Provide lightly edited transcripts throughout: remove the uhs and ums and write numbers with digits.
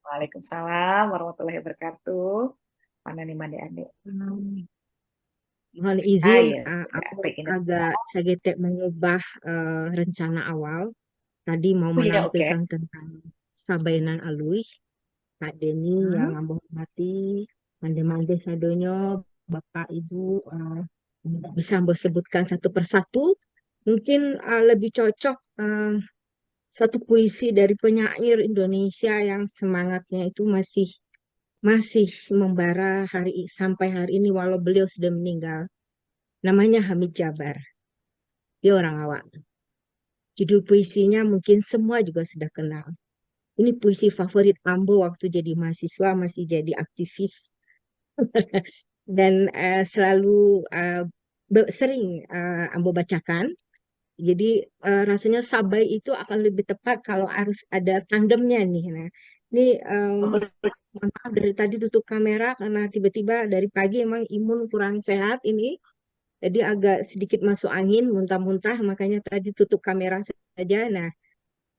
Waalaikumsalam warahmatullahi wabarakatuh. Mana nih Made Ade? Hmm, Mohon Ah izin, iya, sudah aku baik ini. agak sedikit mengubah rencana awal. Tadi mau Oh iya, oke. menampilkan tentang Sabainan Alui, Kak Deni yang Hmm, ambo hormati, mande-mande sadonyo, Bapak Ibu, bisa ambo sebutkan satu persatu. Mungkin lebih cocok satu puisi dari penyair Indonesia yang semangatnya itu masih masih membara sampai hari ini walau beliau sudah meninggal. Namanya Hamid Jabar. Dia orang awak. Judul puisinya mungkin semua juga sudah kenal. Ini puisi favorit Ambo waktu jadi mahasiswa, masih jadi aktivis. Dan selalu sering Ambo bacakan. Jadi rasanya Sabai itu akan lebih tepat kalau harus ada tandemnya nih. Nah, ini oh, mohon maaf dari tadi tutup kamera karena tiba-tiba dari pagi emang imun kurang sehat ini. Jadi agak sedikit masuk angin, muntah-muntah, makanya tadi tutup kamera saja. Nah,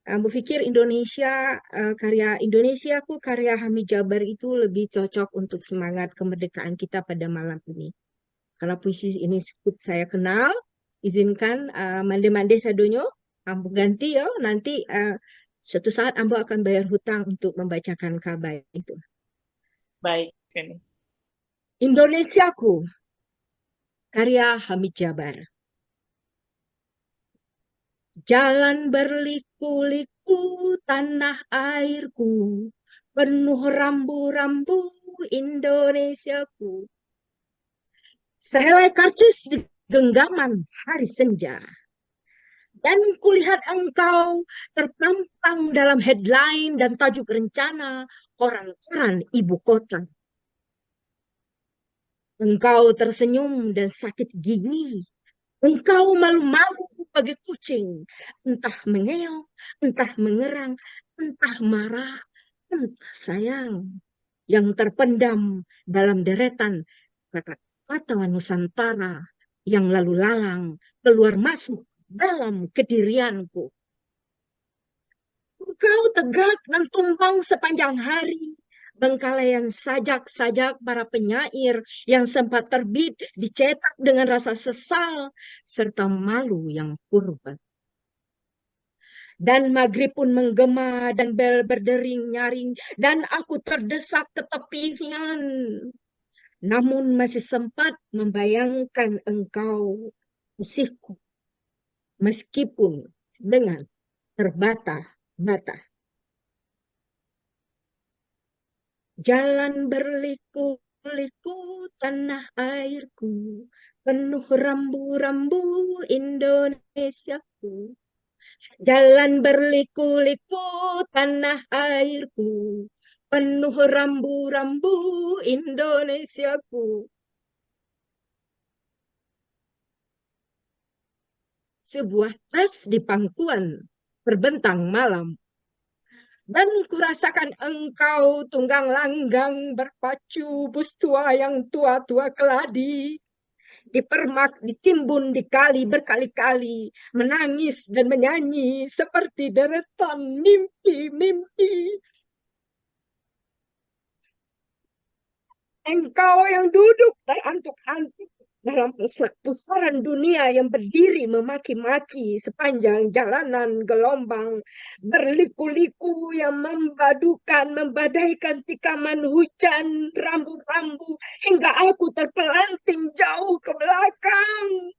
aku pikir karya Indonesiaku, karya Hamid Jabar itu lebih cocok untuk semangat kemerdekaan kita pada malam ini. Kalau puisi ini cukup saya kenal, izinkan mande-mande sadonyo, ambo ganti yo, nanti suatu saat ambo akan bayar hutang untuk membacakan kabar itu. baik ini. Indonesiaku, karya Hamid Jabar. Jalan berliku-liku tanah airku, penuh rambu-rambu Indonesiaku. Sehelai karcis di genggaman hari senja. Dan kulihat engkau terpampang dalam headline dan tajuk rencana koran-koran ibu kota. Engkau tersenyum dan sakit gigi. Engkau malu-malu bagi kucing. Entah mengeong, entah mengerang, entah marah, entah sayang. Yang terpendam dalam deretan kata-kata Nusantara yang lalu lalang keluar masuk dalam kedirianku. Engkau tegak dan tumpang sepanjang hari. Bengkalayan sajak-sajak para penyair yang sempat terbit dicetak dengan rasa sesal serta malu yang purba. Dan maghrib pun menggema dan bel berdering nyaring dan aku terdesak ke tepian. Namun masih sempat membayangkan engkau usiku meskipun dengan terbata-bata. Jalan berliku-liku tanah airku, penuh rambu-rambu Indonesiaku. Jalan berliku-liku tanah airku, penuh rambu-rambu Indonesiaku. Sebuah tas di pangkuan terbentang malam. Dan kurasakan engkau tunggang langgang berpacu bus tua yang tua-tua keladi. Dipermak, ditimbun, dikali berkali-kali. Menangis dan menyanyi seperti deretan mimpi-mimpi. Engkau yang duduk terantuk-antuk dalam pusaran dunia yang berdiri memaki-maki sepanjang jalanan gelombang berliku-liku yang membadaikan tikaman hujan rambu-rambu hingga aku terpelanting jauh ke belakang.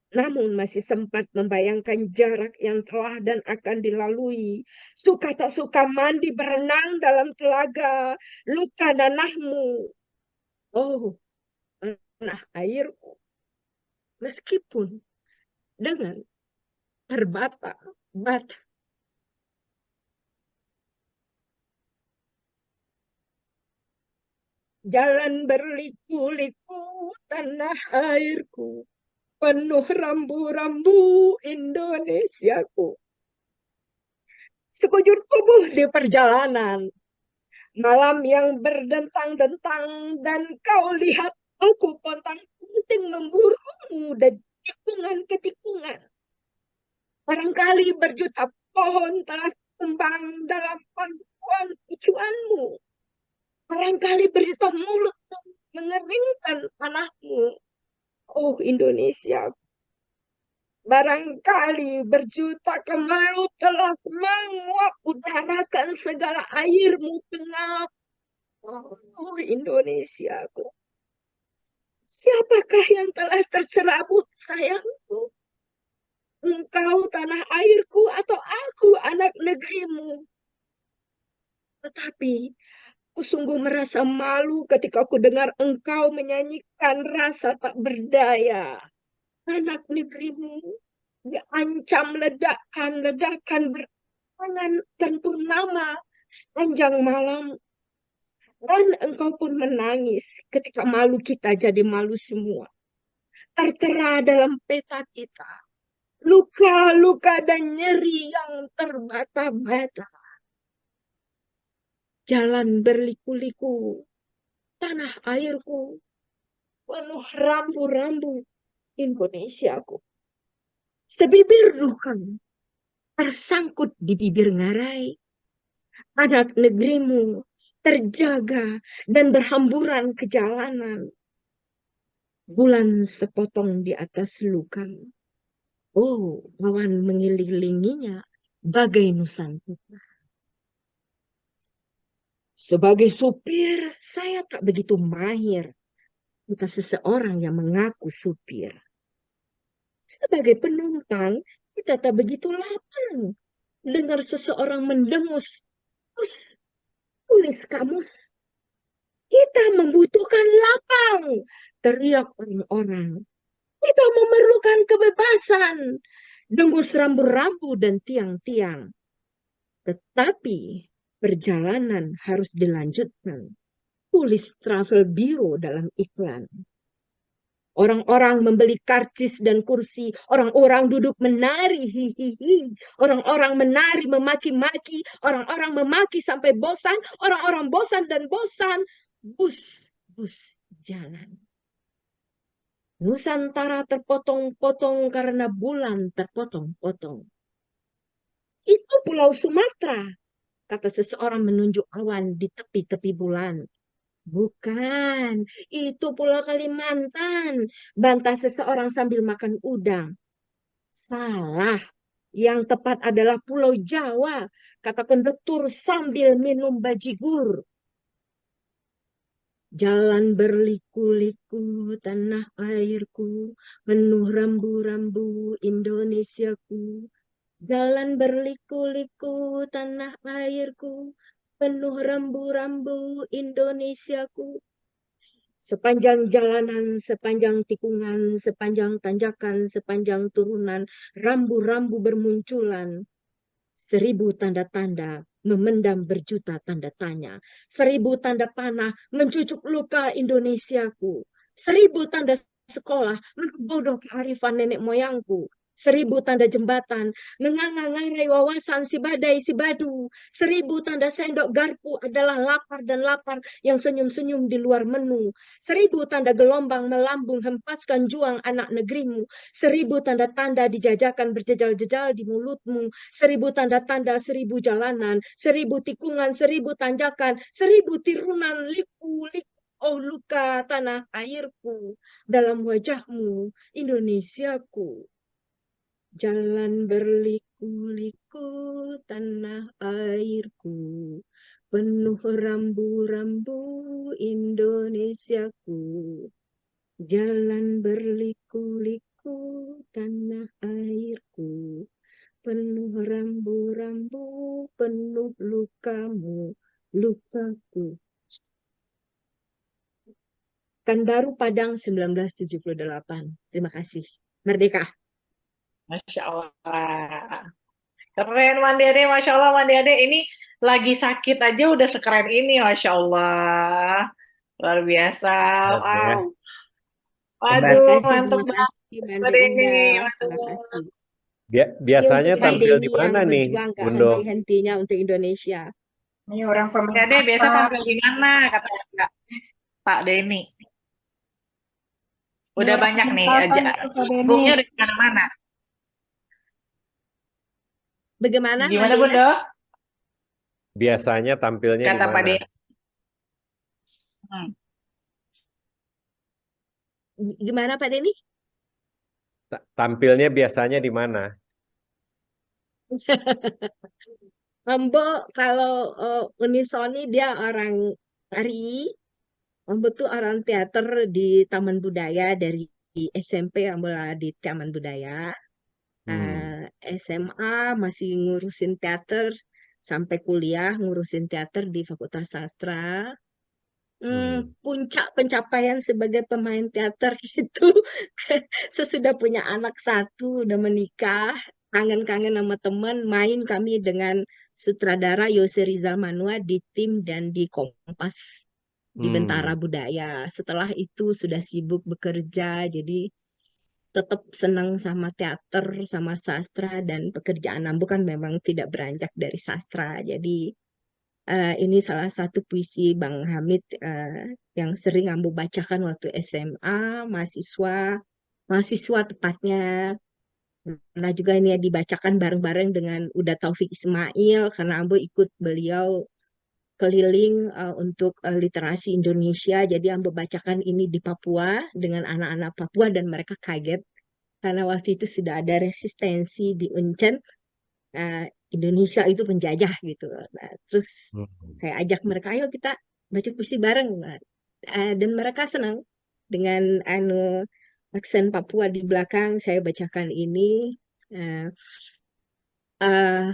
Namun masih sempat membayangkan jarak yang telah dan akan dilalui. Suka tak suka mandi berenang dalam telaga, luka nanahmu. Oh, tanah airku. Meskipun dengan terbata-bata. Jalan berliku-liku tanah airku. Penuh rambu-rambu Indonesiaku. Sekujur tubuh di perjalanan. Malam yang berdentang-dentang dan kau lihat aku pontang-panting memburumu dan tikungan ke tikungan. Barangkali berjuta pohon telah tumbang dalam pangkuan barangkali berjuta mulut mengeringkan tanahmu. Oh Indonesia, barangkali berjuta kemarau telah menguap udarakan segala airmu pengap. Oh Indonesiaku, siapakah yang telah tercerabut sayangku? Engkau tanah airku atau aku anak negerimu? Tetapi aku sungguh merasa malu ketika aku dengar engkau menyanyikan rasa tak berdaya. Anak negerimu diancam ledakan-ledakan berangan dan purnama sepanjang malam. Dan engkau pun menangis ketika malu kita jadi malu semua. Tertera dalam peta kita. Luka-luka dan nyeri yang terbata-bata. Jalan berliku-liku. Tanah airku. Penuh rambu-rambu Indonesiaku. Sebibir luka tersangkut di bibir ngarai. Anak negerimu terjaga dan berhamburan ke jalanan. Bulan sepotong di atas luka. Oh, awan mengelilinginya bagai nusantara. Sebagai supir, saya tak begitu mahir. Kata seseorang yang mengaku supir. Sebagai penumpang, kita tak begitu lapang. Dengar seseorang mendengus, tulis kamus. Kita membutuhkan lapang, teriak orang-orang. Kita memerlukan kebebasan, dengus rambu-rambu dan tiang-tiang. Tetapi perjalanan harus dilanjutkan. Tulis travel bureau dalam iklan. Orang-orang membeli karcis dan kursi. Orang-orang duduk menari. Hihihi. Orang-orang menari memaki-maki. Orang-orang memaki sampai bosan. Orang-orang bosan dan bosan. Bus jalan. Nusantara terpotong-potong karena bulan terpotong-potong. Itu Pulau Sumatera, kata seseorang menunjuk awan di tepi-tepi bulan. Bukan, itu Pulau Kalimantan, bantah seseorang sambil makan udang. Salah, yang tepat adalah Pulau Jawa, kata konduktur sambil minum bajigur. Jalan berliku-liku tanah airku, penuh rambu-rambu Indonesiaku. Jalan berliku-liku tanah airku, penuh rambu-rambu Indonesiaku. Sepanjang jalanan, sepanjang tikungan, sepanjang tanjakan, sepanjang turunan, rambu-rambu bermunculan. 1000 tanda-tanda memendam berjuta tanda tanya. 1000 tanda panah mencucuk luka Indonesiaku. 1000 tanda sekolah membodoh kearifan nenek moyangku. 1000 tanda jembatan menganga-ngangai wawasan si badai si badu. 1000 tanda sendok garpu adalah lapar dan lapar yang senyum-senyum di luar menu. 1000 tanda gelombang melambung hempaskan juang anak negerimu. 1000 tanda-tanda dijajakan berjejal-jejal di mulutmu. 1000 tanda-tanda, 1000 jalanan, 1000 tikungan, 1000 tanjakan, 1000 tirunan liku-liku. Oh luka tanah airku dalam wajahmu Indonesiaku. Jalan berliku-liku tanah airku, penuh rambu-rambu Indonesiaku. Jalan berliku-liku tanah airku, penuh rambu-rambu, penuh lukamu, lukaku. Kanbaru Padang 1978. Terima kasih. Merdeka. Masya Allah. Keren Mandede, Masya Allah Mandede. Ini lagi sakit aja udah sekeren ini, Masya Allah. Luar biasa. Ya. Wow. Terima Waduh, kasih, mantep terima banget kasih, Manda Mandede. Indah. Terima Waduh. kasih. Biasanya Ini untuk tampil Mbak di Deni yang mana nih, berjuang gak Bundo? henti-hentinya untuk Indonesia. Ini orang Mandede biasa pementasan. tampil di mana, kata Pak Denny? Ini Udah orang banyak nih, pementasan itu Pak Denny. albumnya udah di mana-mana. Bagaimana, Gimana, Mandena? Bunda? Biasanya tampilnya di Kata Pak mana? Denny. Hmm. Gimana Pak Denny? Tampilnya biasanya di mana? Ambo kalau Uni Sony dia orang tari, Ambo tuh orang teater di Taman Budaya dari SMP Ambo lah di Taman Budaya. Hmm. SMA masih ngurusin teater sampai kuliah ngurusin teater di Fakultas Sastra. Hmm. Puncak pencapaian sebagai pemain teater itu sesudah punya anak satu, udah menikah, kangen-kangen sama teman, main kami dengan sutradara Yose Rizal Manua di Tim dan di Kompas di Bentara Hmm. Budaya. Setelah itu sudah sibuk bekerja, jadi tetap senang sama teater, sama sastra, dan pekerjaan Ambu kan memang tidak beranjak dari sastra. Jadi ini salah satu puisi Bang Hamid yang sering Ambu bacakan waktu SMA, mahasiswa tepatnya. Nah juga ini ya dibacakan bareng-bareng dengan Uda Taufik Ismail karena Ambu ikut beliau keliling untuk literasi Indonesia. Jadi Ambu bacakan ini di Papua dengan anak-anak Papua dan mereka kaget karena waktu itu sudah ada resistensi di Uncen, eh, Indonesia itu penjajah gitu. Nah, terus Hmm. saya ajak mereka, ayo kita baca puisi bareng. Nah, dan mereka senang dengan aksen Papua di belakang saya bacakan ini. Eh, eh,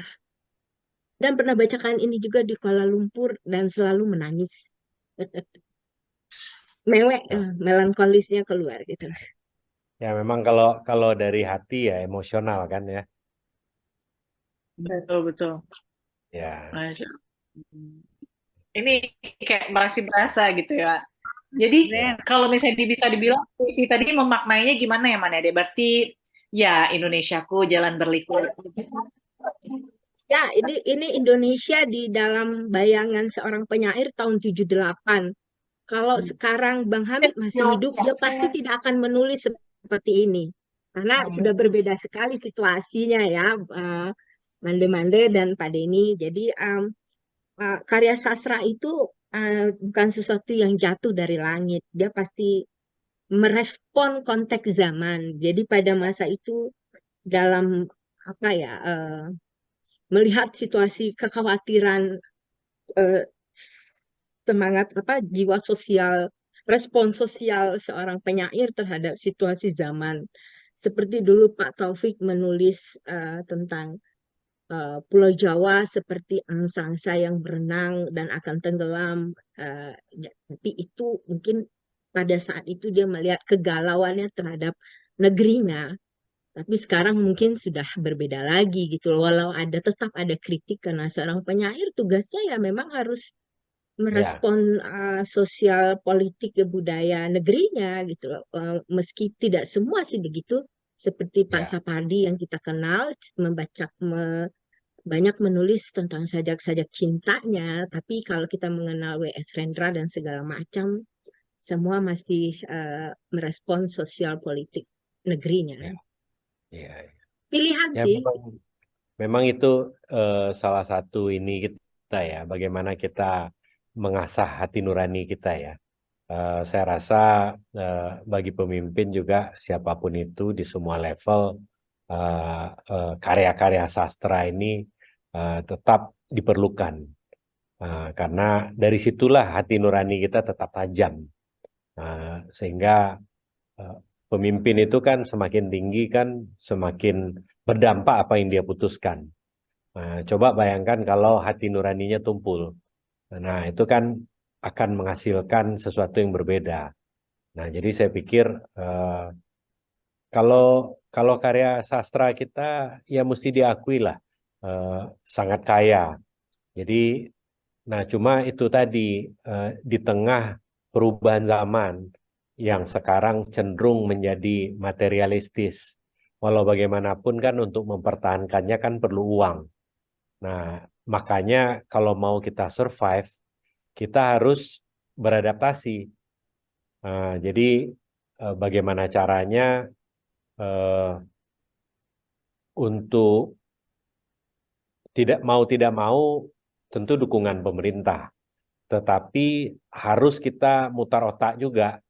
dan pernah bacakan ini juga di Kuala Lumpur dan selalu menangis. Mewek, Ya, melankolisnya keluar gitu. ya memang kalau dari hati ya emosional kan ya. Betul, betul. Ya, Masya Allah. Ini kayak masih berasa gitu ya. Jadi ya, kalau misalnya bisa dibilang puisi tadi memaknainya gimana ya Mane? Berarti ya Indonesiaku jalan berliku. Ya, ini Indonesia di dalam bayangan seorang penyair tahun 78. Kalau sekarang Bang Hamid masih hidup, dia pasti tidak akan menulis seperti ini. Karena sudah berbeda sekali situasinya ya, Mande-Mande dan Pak Denny. Jadi karya sastra itu bukan sesuatu yang jatuh dari langit. Dia pasti merespon konteks zaman. Jadi pada masa itu dalam apa ya, melihat situasi kekhawatiran, eh, semangat apa jiwa sosial, respon sosial seorang penyair terhadap situasi zaman. Seperti dulu Pak Taufik menulis tentang Pulau Jawa seperti angsa-angsa yang berenang dan akan tenggelam. Ya, tapi itu mungkin pada saat itu dia melihat kegalauannya terhadap negerinya. Tapi sekarang mungkin sudah berbeda lagi gitu loh. Walau ada tetap ada kritik karena seorang penyair tugasnya ya memang harus ya, merespon sosial politik ke budaya negerinya gitu loh. Meski tidak semua sih begitu, seperti Pak ya, Sapardi yang kita kenal banyak menulis tentang sajak-sajak cintanya, tapi kalau kita mengenal W.S. Rendra dan segala macam, semua masih merespon sosial politik negerinya. ya, ya. Pilihan Ya sih. memang itu salah satu ini kita ya, bagaimana kita mengasah hati nurani kita ya. Saya rasa eh, bagi pemimpin juga siapapun itu di semua level karya-karya sastra ini tetap diperlukan. Karena dari situlah hati nurani kita tetap tajam. Sehingga eh, pemimpin itu kan semakin tinggi kan semakin berdampak apa yang dia putuskan. Coba bayangkan kalau hati nuraninya tumpul. Nah, itu kan akan menghasilkan sesuatu yang berbeda. Nah, jadi saya pikir kalau kalau karya sastra kita ya mesti diakui lah eh, sangat kaya. Jadi, nah cuma itu tadi di tengah perubahan zaman yang sekarang cenderung menjadi materialistis. Walau bagaimanapun kan untuk mempertahankannya kan perlu uang. Nah, makanya kalau mau kita survive, kita harus beradaptasi. Jadi bagaimana caranya eh, untuk tidak mau tentu dukungan pemerintah. tetapi harus kita mutar otak juga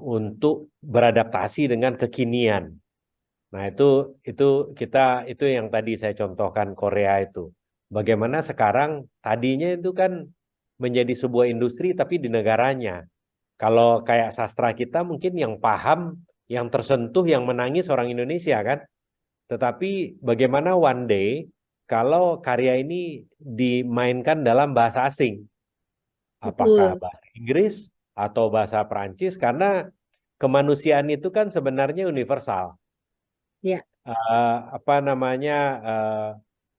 untuk beradaptasi dengan kekinian. Nah, itu yang tadi saya contohkan Korea itu. Bagaimana sekarang tadinya itu kan menjadi sebuah industri tapi di negaranya. Kalau kayak sastra kita mungkin yang paham, yang tersentuh, yang menangis orang Indonesia kan. Tetapi bagaimana one day kalau karya ini dimainkan dalam bahasa asing? Apakah Betul. bahasa Inggris atau bahasa Perancis? Karena kemanusiaan itu kan sebenarnya universal. Ya.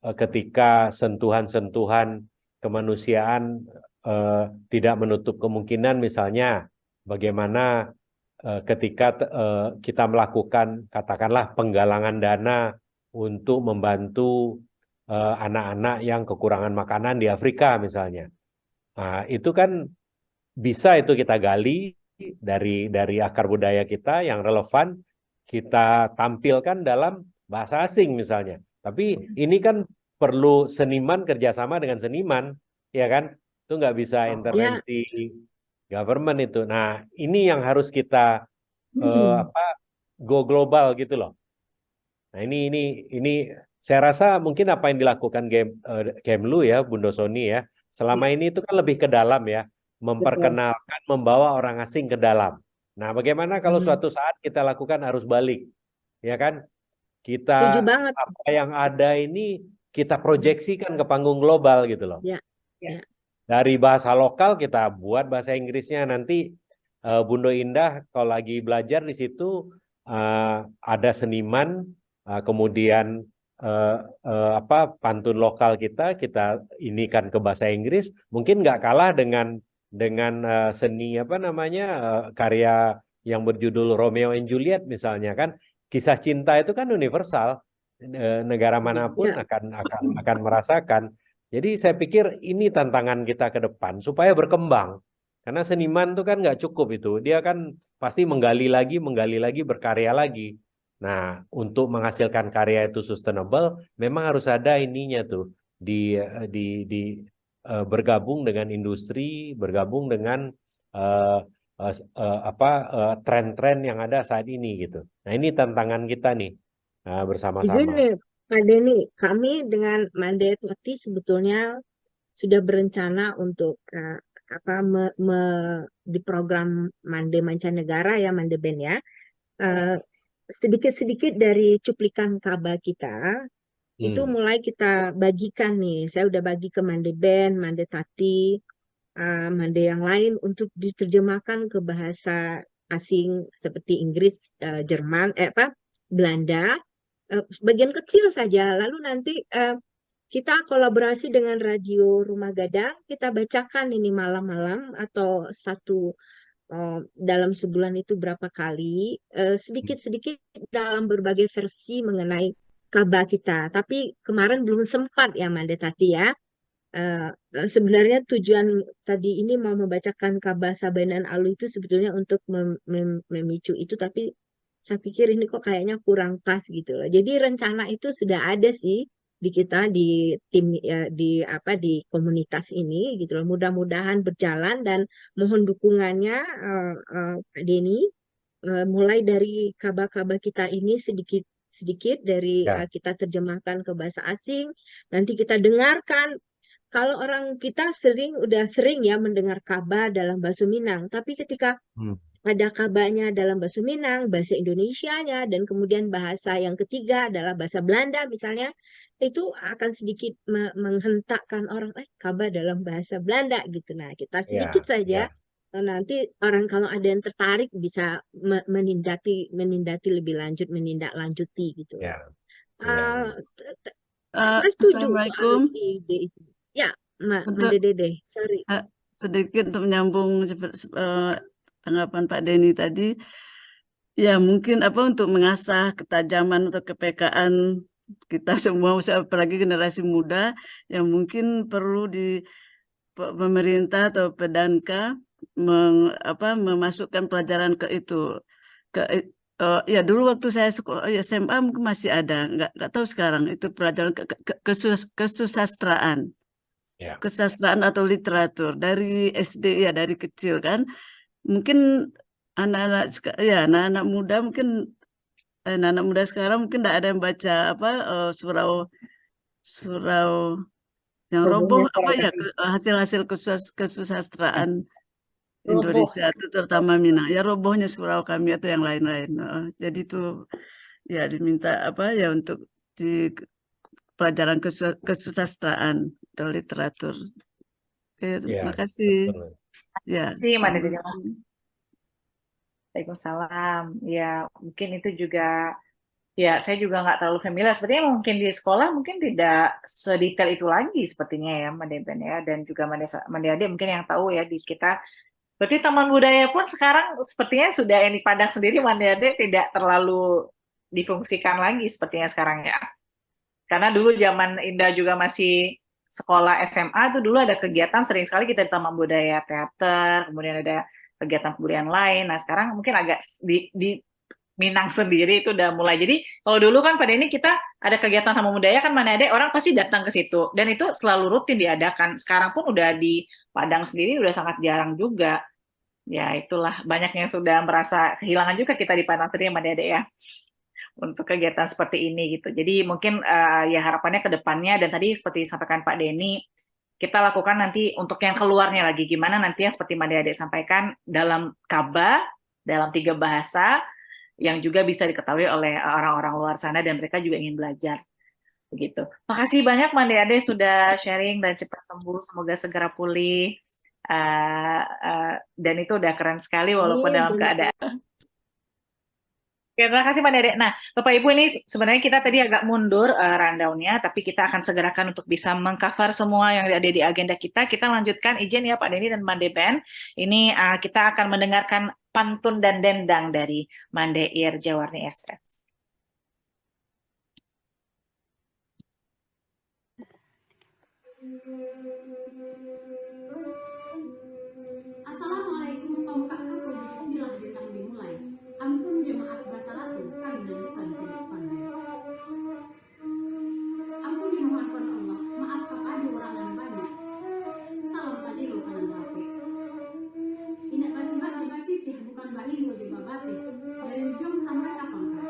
Ketika sentuhan-sentuhan kemanusiaan tidak menutup kemungkinan, misalnya bagaimana ketika kita melakukan katakanlah penggalangan dana untuk membantu anak-anak yang kekurangan makanan di Afrika misalnya. Nah, itu kan bisa itu kita gali dari akar budaya kita yang relevan, kita tampilkan dalam bahasa asing misalnya. Tapi ini kan perlu seniman kerjasama dengan seniman, ya kan? Itu nggak bisa Ya. intervensi government itu. Nah, ini yang harus kita go global gitu loh. Nah, ini saya rasa mungkin apa yang dilakukan Kemlu ya, Bundo Sony ya, selama ini itu kan lebih ke dalam ya, memperkenalkan, membawa orang asing ke dalam. Nah, bagaimana kalau suatu saat kita lakukan arus balik, ya kan? Setuju Kita banget. apa yang ada ini kita proyeksikan ke panggung global gitu loh. Ya. Ya. Dari bahasa lokal kita buat bahasa Inggrisnya, nanti Bundo Indah kalau lagi belajar di situ ada seniman, kemudian pantun lokal kita inikan ke bahasa Inggris, mungkin nggak kalah dengan seni karya yang berjudul Romeo and Juliet misalnya kan. Kisah cinta itu kan universal, negara manapun Ya. akan merasakan. Jadi saya pikir ini tantangan kita ke depan supaya berkembang. Karena seniman itu kan nggak cukup itu, dia kan pasti menggali lagi, berkarya lagi. Nah, untuk menghasilkan karya itu sustainable, memang harus ada ininya tuh bergabung dengan industri, bergabung dengan tren-tren yang ada saat ini gitu. Nah, ini tantangan kita nih bersama-sama. Gini, Pak Denny, kami dengan Mande Tati sebetulnya sudah berencana untuk di program Mande Mancanegara ya, Mande Band ya. Sedikit-sedikit dari cuplikan kaba kita itu mulai kita bagikan nih. Saya udah bagi ke Mande Band, Mande Tati, Mande yang lain untuk diterjemahkan ke bahasa asing seperti Inggris, Jerman, Belanda, bagian kecil saja. Lalu nanti kita kolaborasi dengan Radio Rumah Gadang, kita bacakan ini malam-malam atau dalam sebulan itu berapa kali, sedikit-sedikit dalam berbagai versi mengenai kaba kita. Tapi kemarin belum sempat ya Mande Tati ya. Sebenarnya tujuan tadi ini mau membacakan kaba Sabenan Alu itu sebetulnya untuk memicu itu, tapi saya pikir ini kok kayaknya kurang pas gitu loh. Jadi rencana itu sudah ada sih di kita di tim di komunitas ini gitu loh. Mudah-mudahan berjalan dan mohon dukungannya Pak Denny, mulai dari kaba-kaba kita ini sedikit dari kita terjemahkan ke bahasa asing, nanti kita dengarkan. Kalau orang kita udah sering ya mendengar kaba dalam bahasa Minang, tapi ketika ada kabanya dalam bahasa Minang, bahasa Indonesianya, dan kemudian bahasa yang ketiga adalah bahasa Belanda misalnya, itu akan sedikit menghentakkan orang, kaba dalam bahasa Belanda gitu. Nah, kita sedikit saja, nanti orang kalau ada yang tertarik bisa menindaklanjuti gitu. Saya setuju soal ide itu. Ya, Mande Dede, sorry. Sedikit untuk menyambung tanggapan Pak Denny tadi, ya mungkin untuk mengasah ketajaman atau kepekaan kita semua, apalagi generasi muda, yang mungkin perlu di pemerintah atau Pedanka memasukkan pelajaran ke itu. Ya dulu waktu saya sekolah SMA mungkin masih ada, nggak tahu sekarang itu pelajaran kesusastraan. Ya. kesastraan atau literatur dari SD ya, dari kecil kan. Mungkin anak-anak muda mungkin anak-anak muda sekarang mungkin tidak ada yang baca apa surau surau yang roboh Robohnya apa surau ya kami. hasil-hasil kesusastraan Roboh. Indonesia itu terutama Minang ya, robohnya surau kami atau yang lain-lain. Jadi itu ya diminta apa ya untuk di pelajaran kesusastraan atau literatur. Ya, Terima kasih. betul. Ya, Sih, Mbak Dede. Assalamualaikum. Waalaikumsalam. Ya, mungkin itu juga, ya saya juga nggak terlalu familiar. Sepertinya mungkin di sekolah mungkin tidak sedetail itu lagi sepertinya ya, Mbak Deben ya. Dan juga Mbak Dede mungkin yang tahu ya di kita. Berarti Taman Budaya pun sekarang sepertinya sudah yang di Padang sendiri, Mbak Dede tidak terlalu difungsikan lagi sepertinya sekarang ya. Karena dulu zaman Indah juga masih sekolah SMA itu dulu ada kegiatan sering sekali kita di Taman Budaya Teater, kemudian ada kegiatan kebudayaan lain. Nah sekarang mungkin agak di Minang sendiri itu udah mulai. Jadi kalau dulu kan pada ini kita ada kegiatan Taman Budaya kan mana ada orang pasti datang ke situ dan itu selalu rutin diadakan. Sekarang pun udah di Padang sendiri udah sangat jarang juga. Ya itulah banyak yang sudah merasa kehilangan juga kita di Padang sendiri Mbak Dede ya untuk kegiatan seperti ini gitu. Jadi mungkin ya harapannya ke depannya dan tadi seperti disampaikan Pak Denny, kita lakukan nanti untuk yang keluarnya lagi gimana nanti yang seperti Mbak Dede sampaikan dalam Kaba, dalam 3 bahasa yang juga bisa diketahui oleh orang-orang luar sana dan mereka juga ingin belajar begitu. Makasih banyak Mbak Dede sudah sharing dan cepat sembuh, semoga segera pulih. Dan itu udah keren sekali walaupun Amin. dalam keadaan. Oke, terima kasih Mbak Dede. Nah, Bapak Ibu ini sebenarnya kita tadi agak mundur rundown-nya, tapi kita akan segerakan untuk bisa mengcover semua yang ada di agenda kita. Kita lanjutkan izin ya Pak Denny dan Mbak Deben. Ini kita akan mendengarkan pantun dan dendang dari Mandeir Jawarni SS. Assalamualaikum pemuka rukun. Bismillah dendang dimulai. Ampun jemaat basalatu, kami nantikan jadi pandai. Ampun dimohonkan Allah, maaf kepada orang yang banyak. Salam tajilu kanan rapi. Inak basibat di basisih bukan bahilu juga batih. Dari ujung sampai kapangka.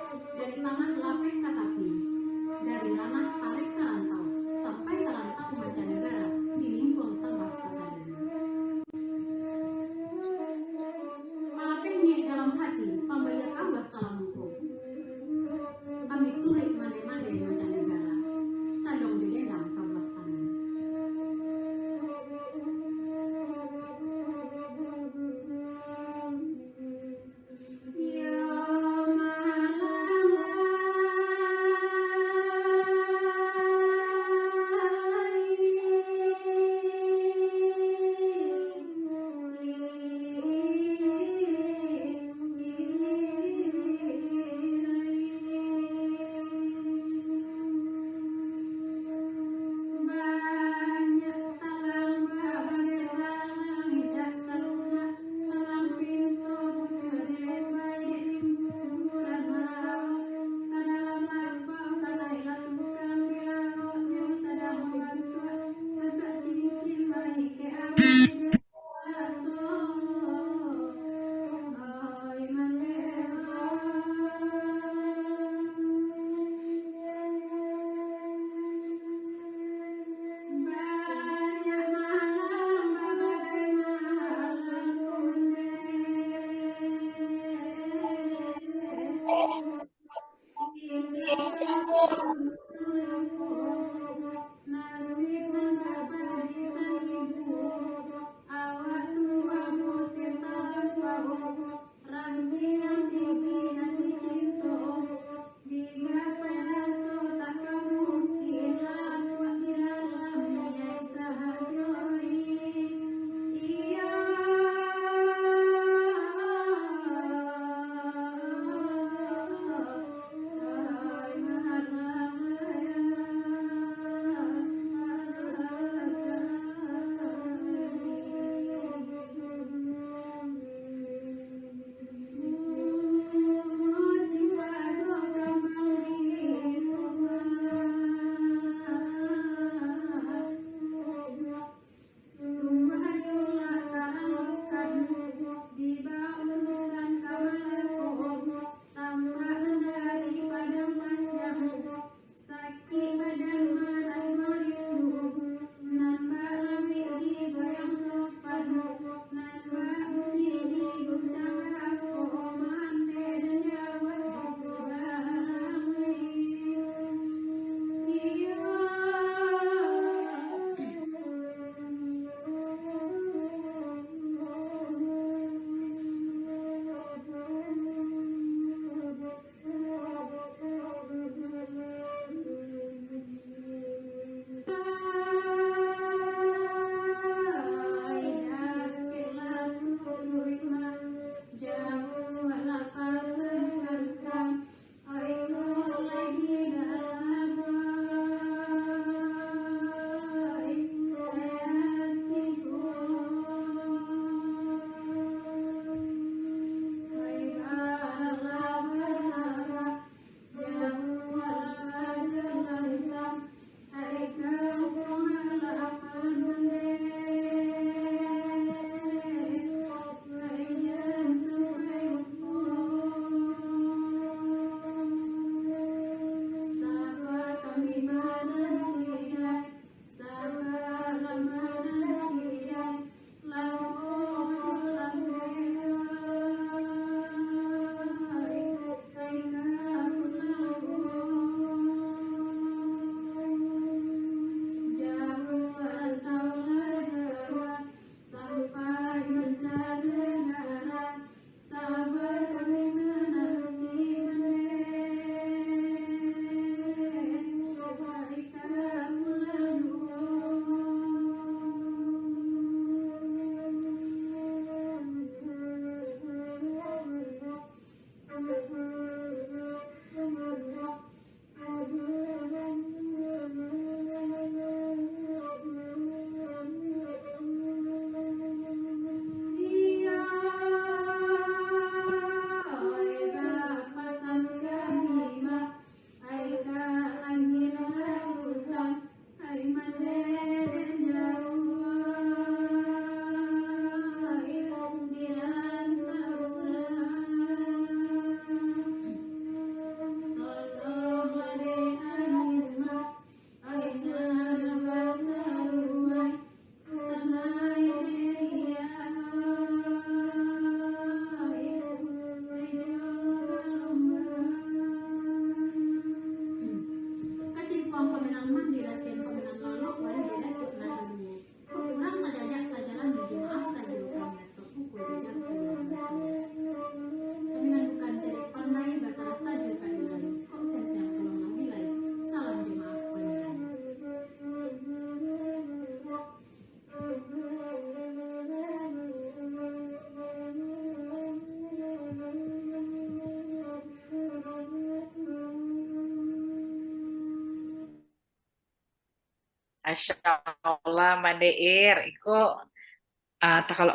Masya Allah, Mbak Deir, iko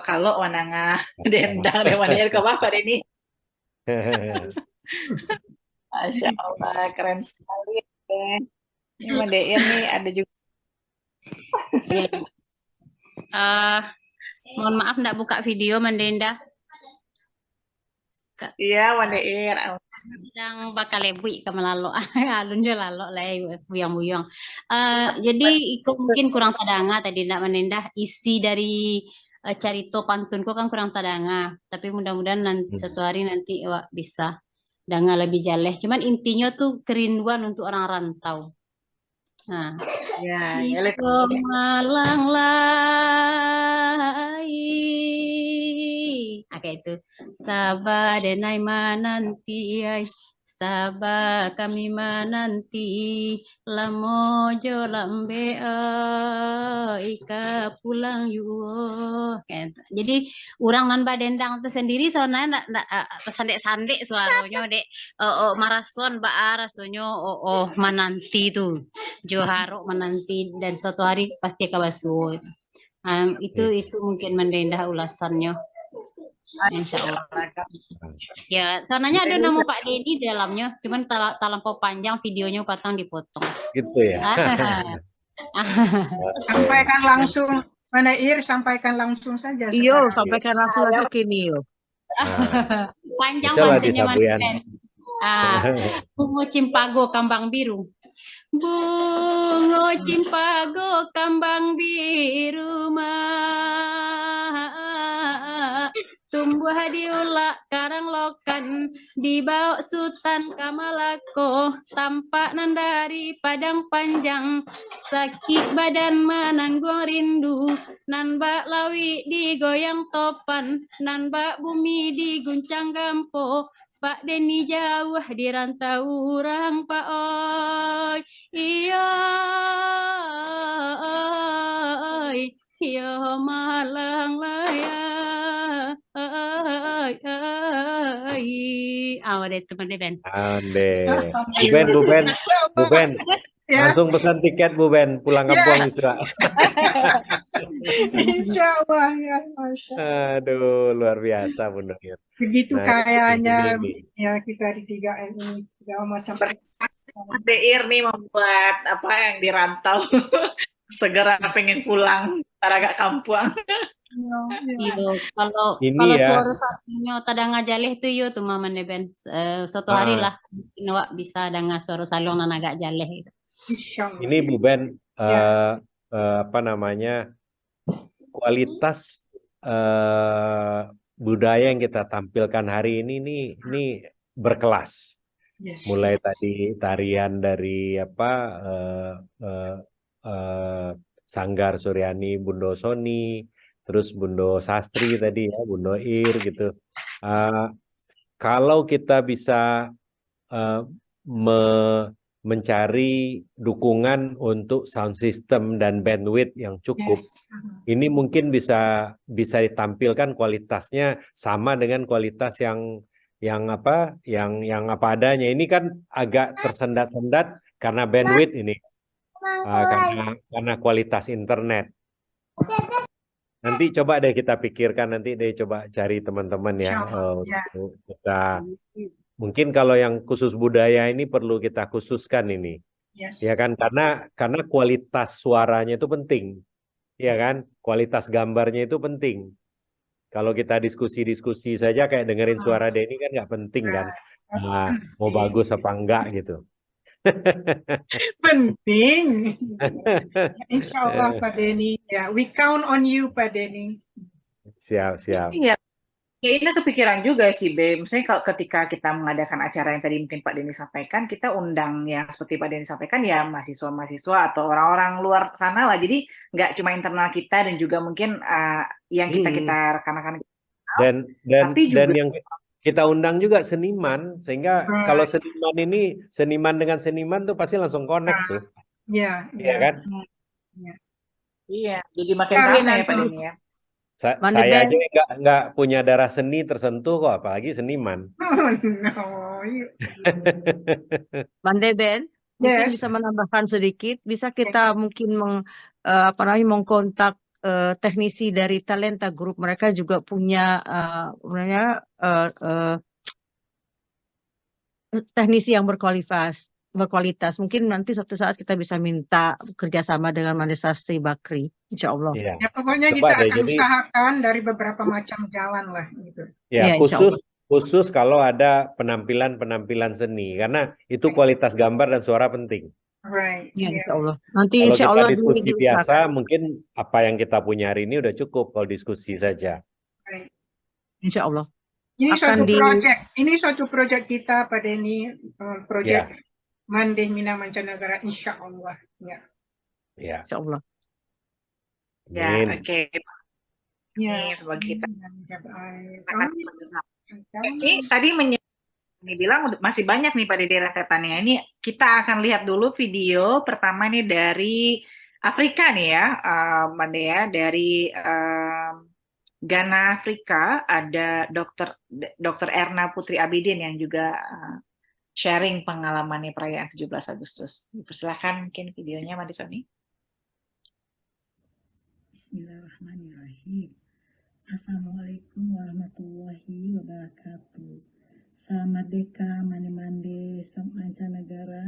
kalau wananga dendang deh Mbak Deir, ke Bapak Deni. Masya Allah, keren sekali. Ini Mbak Deir nih ada juga. Ya. Mohon maaf ndak buka video Mandenda. Iya, Mbak Deir. Sedang bakal lebui ke melalo. Alun jo lalo lay buyang-buyang. Jadi iku mungkin kurang tadanga tadi ndak Mandenda isi dari carito pantunku kan kurang tadanga. Tapi mudah-mudahan nanti suatu hari nanti wak bisa danga lebih jaleh. Cuman intinya tuh kerinduan untuk orang rantau. Nah, Ya, iko malang lai. Kayak itu. Sabah denai mananti ai. Sabah kami menanti lamojo lambe ika pulang yuo. Jadi orang nan badendang itu sendiri soalnya ndak sandek-sandek suaranya dek marason ba rasonyo menanti tuh Joharo menanti dan suatu hari pasti kabasuo. Itu mungkin mendendah ulasannya. Insya Allah. Ya, sananya ada nama Pak Denny di dalamnya, cuman terlampau panjang videonya patang dipotong. Gitu ya. Sampaikan langsung, Mbak Deir, sampaikan langsung saja Iyo, sekarang. sampaikan langsung aja kini yo. Panjang Coba di bantunya Sabuyan. Bungo Cimpago Kambang Biru. Bungo Cimpago Kambang Biru tumbuh di ulak karang lokan dibawa Sultan Kamalako tampak nan dari padang panjang sakit badan menanggung rindu nan bak lawi digoyang topan nan bak bumi diguncang gampo Pak Denny jauh di rantau orang Pak oi iya oi iya malang laya deh teman deh Ben. Ande. Bu Ben, Ya, langsung pesan tiket Bu Ben, pulang kampung bisa. insya Allah ya, Masya Allah. Aduh, luar biasa Bu Nur. Begitu Nah, kayanya ini. ya kita di 3MI, segala macam. Mbak Deir nih membuat apa yang dirantau segera pengen pulang, agak kampung. Iyo, kalau Ini kalau ya. suara satunya tadang ngajaleh tuh yo tuh mama Ben. Suatu hari lah wak bisa danga suara salong nan agak jaleh gitu. Insya Allah. Ini Bu Ben, Ya. apa namanya, kualitas budaya yang kita tampilkan hari ini berkelas. Yes. Mulai tadi tarian dari apa Sanggar Suryani Bundo Soni, terus Bundo Sastri tadi ya, Bundo Ir gitu. Kalau kita bisa mencari dukungan untuk sound system dan bandwidth yang cukup, Yes. ini mungkin bisa ditampilkan kualitasnya sama dengan kualitas yang apa adanya. Ini kan agak tersendat-sendat karena bandwidth ini, karena kualitas internet. Nanti coba deh kita pikirkan, nanti deh coba cari teman-teman ya, untuk kita. Mungkin kalau yang khusus budaya ini perlu kita khususkan ini. Yes. Ya kan, karena kualitas suaranya itu penting. Ya kan, kualitas gambarnya itu penting. Kalau kita diskusi-diskusi saja kayak dengerin suara Denny kan nggak penting kan. Nah, mau bagus apa enggak gitu. Penting. Insya Allah Pak Denny. Ya, we count on you Pak Denny. Siap. Iya, ya ini kepikiran juga sih, Be. Misalnya kalau ketika kita mengadakan acara yang tadi mungkin Pak Denny sampaikan, kita undang yang seperti Pak Denny sampaikan ya mahasiswa-mahasiswa atau orang-orang luar sana lah. Jadi nggak cuma internal kita dan juga mungkin yang kita rekan-rekan dan yang kita undang juga seniman, sehingga kalau seniman dengan seniman tuh pasti langsung connect tuh. Iya, Iya kan? Iya, jadi makin ramai ya Pak Denny ya. Saya aja nggak punya darah seni tersentuh kok, apalagi seniman. Oh, no. Mande Ben, Mungkin Yes. bisa menambahkan sedikit, bisa kita mungkin mengkontak teknisi dari Talenta Group. Mereka juga punya teknisi yang berkualitas. Mungkin nanti suatu saat kita bisa minta kerjasama dengan Made Sastri Bakri, insya Allah. Iya. Ya, pokoknya Coba kita deh, akan jadi usahakan dari beberapa macam jalan lah gitu. ya Ya, insya Allah. khusus kalau ada penampilan seni, karena itu kualitas gambar dan suara penting. Right. Ya, Yeah. insya Allah. Nanti Kalau insya kita Allah diskusi biasa, diusahakan. mungkin apa yang kita punya hari ini udah cukup kalau diskusi saja. Right. Insya Allah. Ini Akan suatu project kita Pak Denny, Ya, project Mande Mina Mancanegara, insya Allah. Ya. ya. insya Allah. Ya, Amin. oke. Ya. Ini semoga kita akan Kami- segera. Ini tadi ini bilang masih banyak nih Pak Dede rasatannya. Ini kita akan lihat dulu video pertama nih dari Afrika nih ya, Mbak Dea, dari Ghana, Afrika. Ada Dr. Erna Putri Abidin yang juga sharing pengalamannya perayaan 17 Agustus. Persilahkan mungkin videonya Mbak Soni. Bismillahirrahmanirrahim. Assalamualaikum warahmatullahi wabarakatuh. Salam merdeka, mande-mande, mancanegara.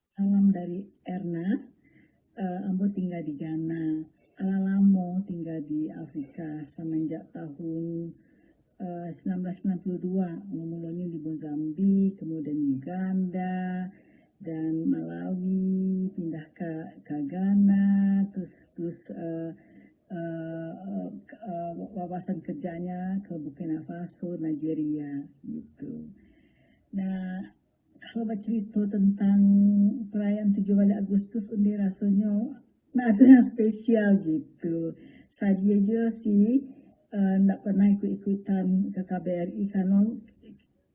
Salam dari Erna. Ambo tinggal di Ghana. Alalamo tinggal di Afrika semenjak tahun 1992. Mulanya di Mozambik, kemudian Uganda, dan Malawi, pindah ke Ghana, terus wawasan kerjanya ke Burkina Faso, Nigeria gitu. Nah, kalau bercerita tentang perayaan 17 Agustus undi rasanya ada yang spesial gitu. Saya aja sih nggak pernah ikut-ikutan ke KBRI karena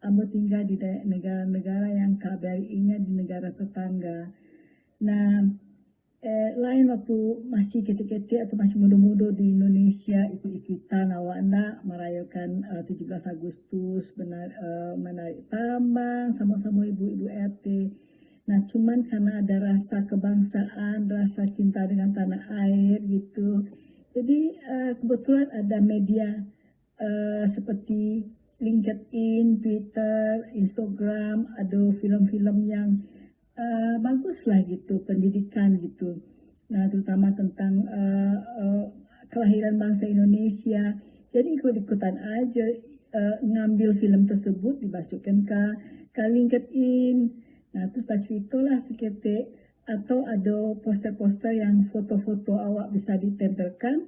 ambo tinggal di negara-negara yang KBRI-nya di negara tetangga. Nah, lain waktu masih ketik-ketik atau masih muda-muda di Indonesia ikut-ikutan awak nak merayakan 17 Agustus menarik tambang sama-sama ibu-ibu RT. Nah cuman karena ada rasa kebangsaan, rasa cinta dengan tanah air gitu. Jadi kebetulan ada media seperti LinkedIn, Twitter, Instagram, ada film-film yang bagus lah gitu, pendidikan gitu. Nah terutama tentang kelahiran bangsa Indonesia. Jadi ikut-ikutan aja ngambil film tersebut dimasukkan ke LinkedIn. Nah terus tak cerita lah seketik atau ada poster-poster yang foto-foto awak bisa ditempelkan.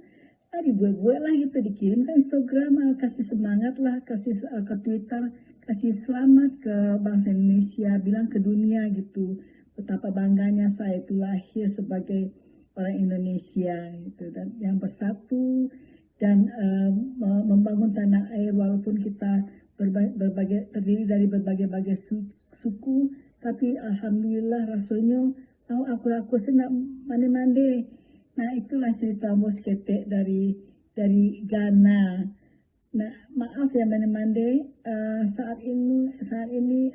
Dibuat-buat lah gitu, dikirim ke Instagram, kasih semangat lah, kasih ke Twitter, kasih selamat ke bangsa Indonesia, bilang ke dunia gitu betapa bangganya saya itu lahir sebagai orang Indonesia gitu, dan yang bersatu dan membangun tanah air walaupun kita terdiri dari berbagai suku, tapi alhamdulillah rasanya aku senang mande-mande. Nah itulah cerita bos ketek dari Ghana. Nah, maaf ya mande-mande, saat ini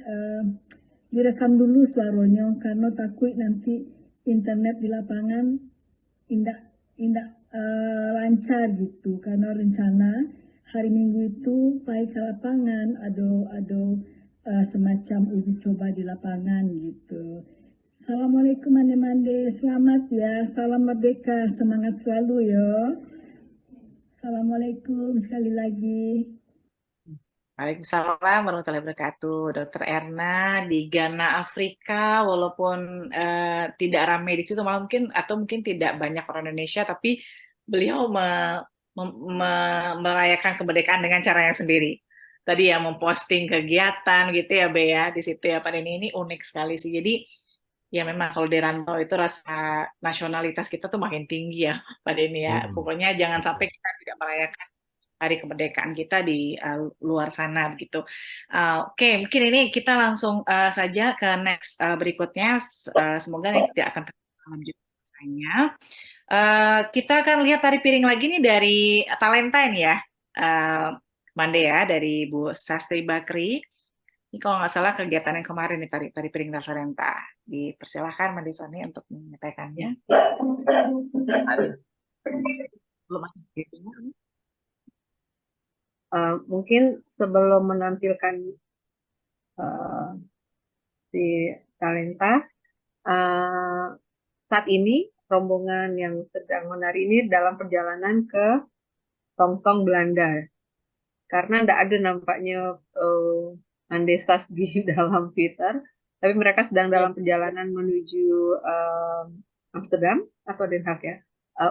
direkam dulu suaranya karena takut nanti internet di lapangan indah lancar gitu. Karena rencana hari Minggu itu pergi ke lapangan ada semacam uji coba di lapangan gitu. Assalamualaikum mande-mande, selamat ya, salam merdeka, semangat selalu ya. Assalamualaikum sekali lagi. Waalaikumsalam warahmatullahi wabarakatuh. Dr. Erna di Ghana, Afrika, walaupun tidak ramai di situ, malah mungkin tidak banyak orang Indonesia, tapi beliau merayakan kemerdekaan dengan caranya sendiri. Tadi ya memposting kegiatan gitu ya, Bea, di situ ya Pak Denny, ini unik sekali sih. Jadi ya memang kalau di rantau itu rasa nasionalitas kita tuh makin tinggi ya Pak Denny ya. Pokoknya jangan sampai kita tidak merayakan hari kemerdekaan kita di luar sana begitu. Oke, mungkin ini kita langsung saja ke next berikutnya. Semoga ini tidak akan terlanjutnya. Kita akan lihat tari piring lagi nih dari Talenta ini ya, Mande ya, dari Bu Sastri Bakri. Ini kalau nggak salah kegiatan yang kemarin nih tari piring dan talenta. Dipersilahkan Mbak Desani untuk menyampaikannya. Belum ada gitu. Mungkin sebelum menampilkan si talenta, saat ini rombongan yang sedang menari ini dalam perjalanan ke Tongtong Belanda, karena tidak ada nampaknya Mandesas di dalam Twitter, tapi mereka sedang dalam perjalanan menuju Amsterdam atau Den Haag ya,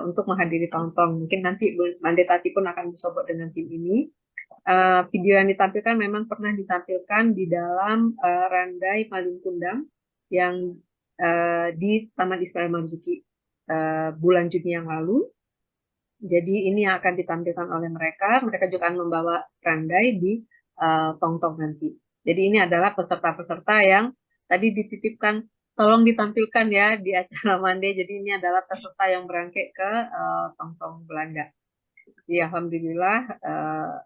untuk menghadiri Tongtong. Mungkin nanti Mande Tati pun akan bersobot dengan tim ini. Video yang ditampilkan memang pernah ditampilkan di dalam Randai Malin yang di Taman Ismail Marzuki bulan Juni yang lalu. Jadi ini yang akan ditampilkan oleh mereka. Mereka juga akan membawa Randai di Tongtong nanti. Jadi ini adalah peserta-peserta yang tadi dititipkan, tolong ditampilkan ya di acara Mande. Jadi ini adalah peserta yang berangkat ke Tongtong Belanda. Jadi alhamdulillah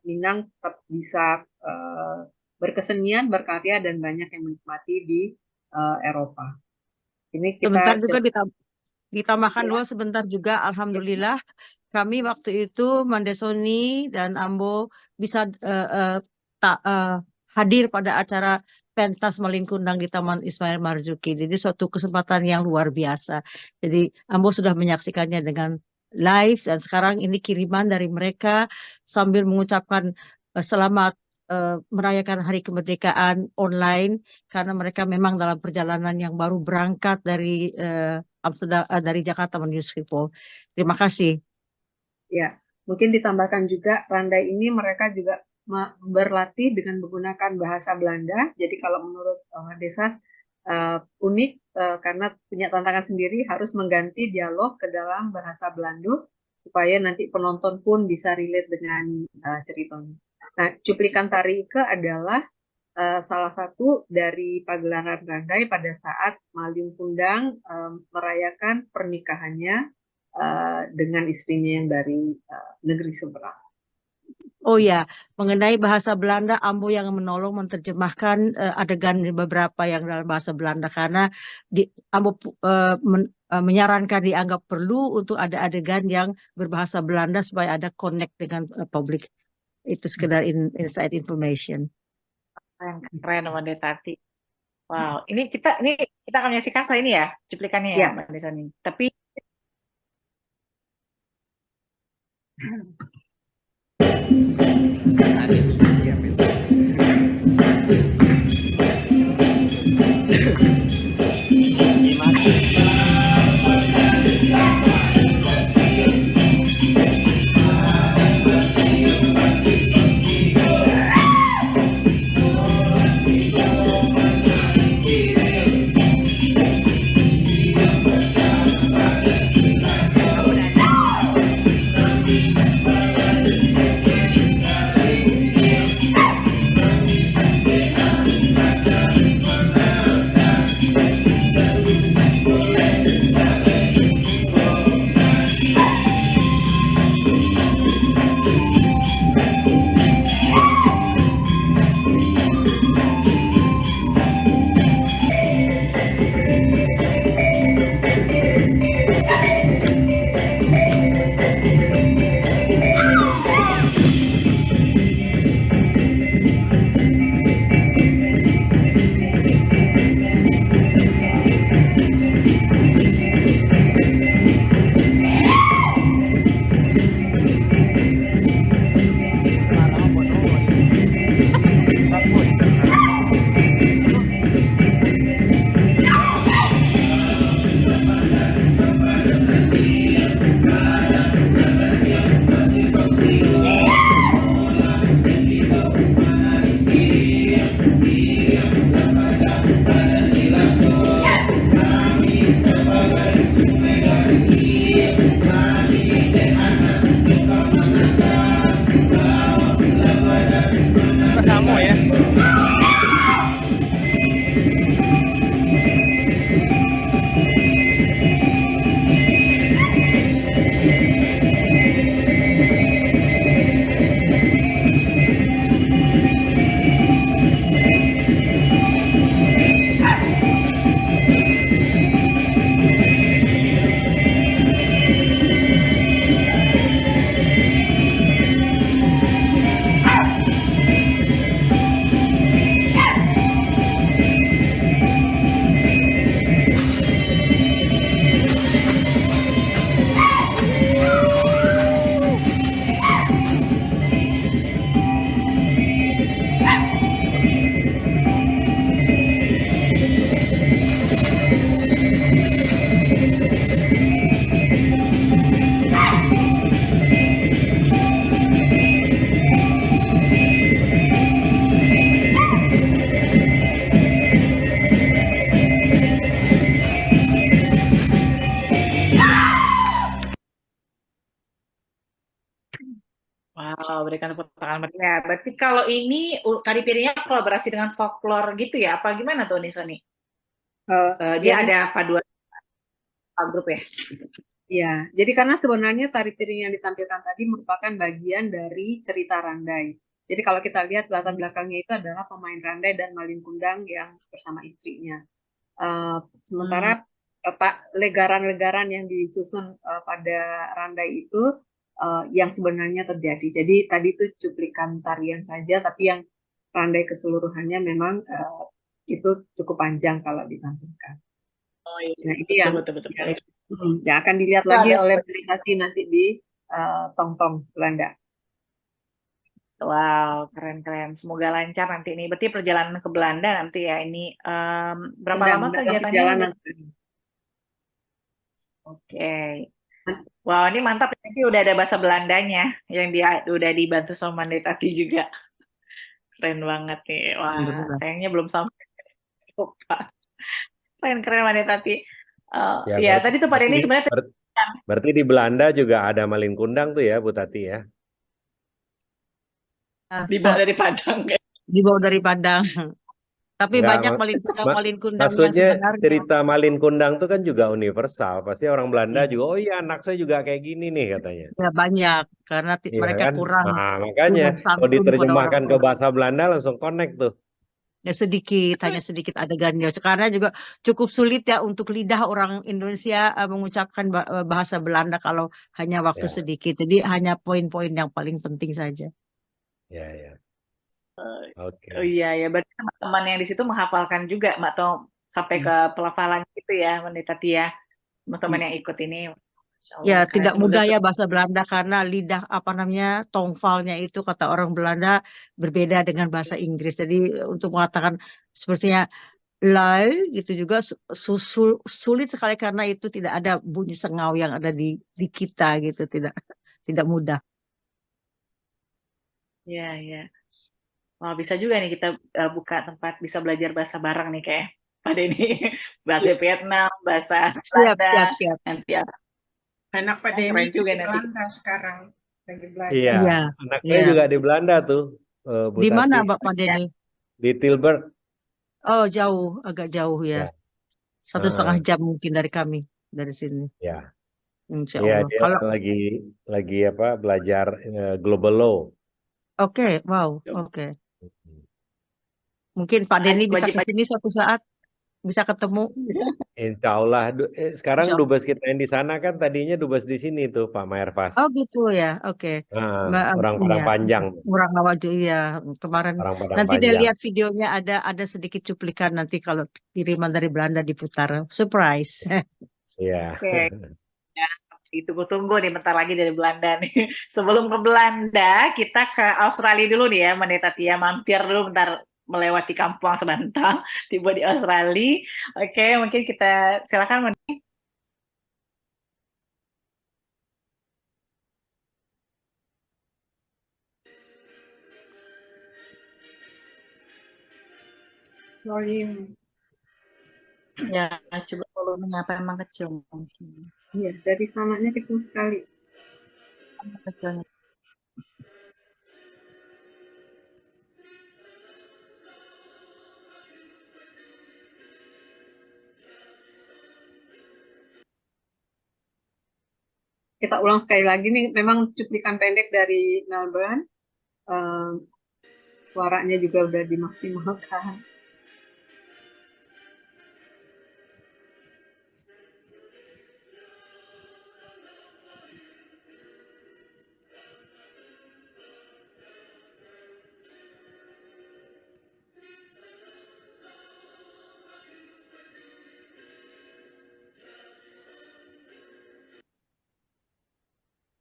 Minang tetap bisa berkesenian, berkarya, dan banyak yang menikmati di Eropa. Ini kita Sebentar juga ditambahkan dulu sebentar juga, alhamdulillah kami waktu itu Mandesoni dan Ambo bisa hadir pada acara pentas Malingkundang di Taman Ismail Marzuki. Jadi suatu kesempatan yang luar biasa. Jadi Ambo sudah menyaksikannya dengan live, dan sekarang ini kiriman dari mereka sambil mengucapkan selamat merayakan Hari Kemerdekaan online, karena mereka memang dalam perjalanan yang baru berangkat dari Amsterdam, dari Jakarta menuju Schiphol. Terima kasih. Ya, mungkin ditambahkan juga Randai ini mereka juga berlatih dengan menggunakan bahasa Belanda. Jadi kalau menurut Desas unik karena punya tantangan sendiri, harus mengganti dialog ke dalam bahasa Belanda supaya nanti penonton pun bisa relate dengan ceritanya. Nah, cuplikan tari Ike adalah salah satu dari pagelaran Randai pada saat Malingkundang merayakan pernikahannya dengan istrinya yang dari negeri seberang. Oh ya, mengenai bahasa Belanda, Ambo yang menolong menerjemahkan adegan beberapa yang dalam bahasa Belanda, karena Ambo menyarankan dianggap perlu untuk ada adegan yang berbahasa Belanda supaya ada connect dengan publik. Itu sekedar inside information. Keren Mande Tati. Wow, ini kita akan menyaksikan setelah ini ya cuplikannya ya Mbak Desani. Tapi Wow, berikan tepuk tangan meriah. Berarti kalau ini tari piringnya kolaborasi dengan folklore gitu ya? Apa gimana tuh nih Sony? Dia Jadi ada paduan grup ya? ya, jadi karena sebenarnya tari piring yang ditampilkan tadi merupakan bagian dari cerita Randai. Jadi kalau kita lihat latar belakangnya itu adalah pemain Randai dan Malin Kundang yang bersama istrinya. Sementara legaran-legaran yang disusun pada Randai itu yang sebenarnya terjadi. Jadi tadi itu cuplikan tarian saja, tapi yang Randai keseluruhannya memang itu cukup panjang kalau ditampilkan. Oh iya, Nah, ini betul. yang akan dilihat Itu lagi ada oleh Melintasi nanti di Tongtong Belanda. wow, keren. Semoga lancar nanti ini. Berarti perjalanan ke Belanda nanti ya ini berapa lama Dalam kegiatannya? perjalanan. Oke. Wow, ini mantap. Nanti udah ada bahasa Belandanya yang udah dibantu sama Mandetati juga. Keren banget nih. Wah, Alhamdulillah. sayangnya belum sampai. Lupa. Keren Mandetati. Ya, Ya, tadi tuh Pak Denny sebenarnya berarti di Belanda juga ada Malin Kundang tuh ya, Bu Tati ya? dibawa dari Padang. Dibawa dari Padang. Tapi Enggak, banyak Malin Kundang yang maksudnya sebenarnya. cerita Malin Kundang tuh kan juga universal. Pasti orang Belanda Iya. juga, oh iya anak saya juga kayak gini nih katanya. Ya banyak karena Iya mereka kan? kurang Nah, makanya kalau santun pada diterjemahkan orang ke tua. bahasa Belanda langsung connect tuh. Ya sedikit, hanya sedikit adegannya. Karena juga cukup sulit ya untuk lidah orang Indonesia mengucapkan bahasa Belanda kalau hanya waktu Ya. sedikit. Jadi hanya poin-poin yang paling penting saja. Ya. Oke. Oh iya ya, berarti teman-teman yang di situ menghafalkan juga, Mbak Tom, sampai ke pelafalan gitu ya, Mandetati ya, teman-teman yang ikut ini. Masya Allah, Ya, keren. tidak Semoga mudah ya bahasa Belanda karena lidah tongfalnya itu kata orang Belanda berbeda dengan bahasa Inggris. Jadi untuk mengatakan sepertinya lai gitu juga sulit sekali karena itu tidak ada bunyi sengau yang ada di kita gitu, tidak mudah. ya. Wah, bisa juga nih kita buka tempat bisa belajar bahasa bareng nih kayak Pak Denny. Bahasa Vietnam, bahasa Belanda, Siap. nanti Anak Pak keren Denny juga di nanti. Belanda sekarang lagi belajar. Iya, Iya, anak saya iya. juga di Belanda tuh, Bu Di Tati. mana Pak Denny? Di Tilburg. Oh, jauh, agak jauh ya. Ya. 1,5 jam mungkin dari kami, dari sini. Ya. Insya Iya, Allah. dia Kalau lagi apa belajar global law. oke, wow, oke. Mungkin Pak Denny bisa Wajib ke sini suatu saat, bisa ketemu. Insya Allah. Sekarang Insya Allah. dubes kita yang di sana kan tadinya dubes di sini tuh Pak Maerfas. Oh gitu ya, oke. Orang Padang Iya, Panjang. orang Nawaju iya. Kemarin Orang Padang nanti Panjang. dia lihat videonya ada sedikit cuplikan nanti kalau kiriman dari Belanda diputar. Surprise. Iya. Oke. Ya, ditunggu-tunggu nih bentar lagi dari Belanda nih. Sebelum ke Belanda, kita ke Australia dulu nih ya, Mandetati ya. Mampir dulu bentar melewati kampung sebentar, tiba di Australia. Oke, mungkin kita silakan Mandetati. Volume. Ya, coba volumenya apa emang kecil mungkin. Iya, dari sananya kecil sekali. Kecilnya. Kita ulang sekali lagi nih, memang cuplikan pendek dari Melbourne. Suaranya juga udah dimaksimalkan.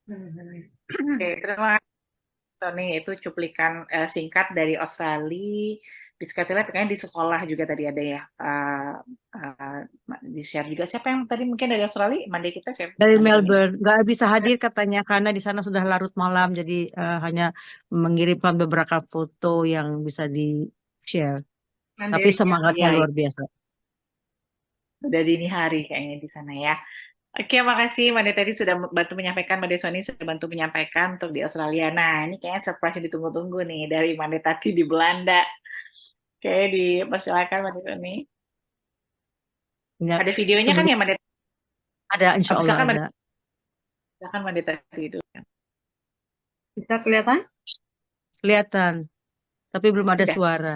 Oke, terima kasih Tony. Itu cuplikan singkat dari Australia. Bisa kita lihat kayaknya di sekolah juga tadi ada ya. Di share juga. Siapa yang tadi mungkin dari Australia? Mandi kita siapa? Dari Mandi Tony. Melbourne, nggak bisa hadir katanya karena di sana sudah larut malam, jadi hanya mengirimkan beberapa foto yang bisa di-share. Tapi semangatnya Iya, luar biasa. udah dini hari kayaknya di sana ya. Oke, makasih Mbak tadi sudah bantu menyampaikan, Mbak Deswani sudah bantu menyampaikan untuk di Australia. Nah, ini kayaknya surprise yang ditunggu-tunggu nih dari Mbak tadi di Belanda. Oke, dipersilakan Mbak Deswani. Ya, Ada videonya kan sebelum ya Mbak Det? ada, insya Oh, Allah silakan Mbak ada. silakan Mbak tadi itu. Bisa kelihatan? Kelihatan, tapi belum ada Sudah. suara.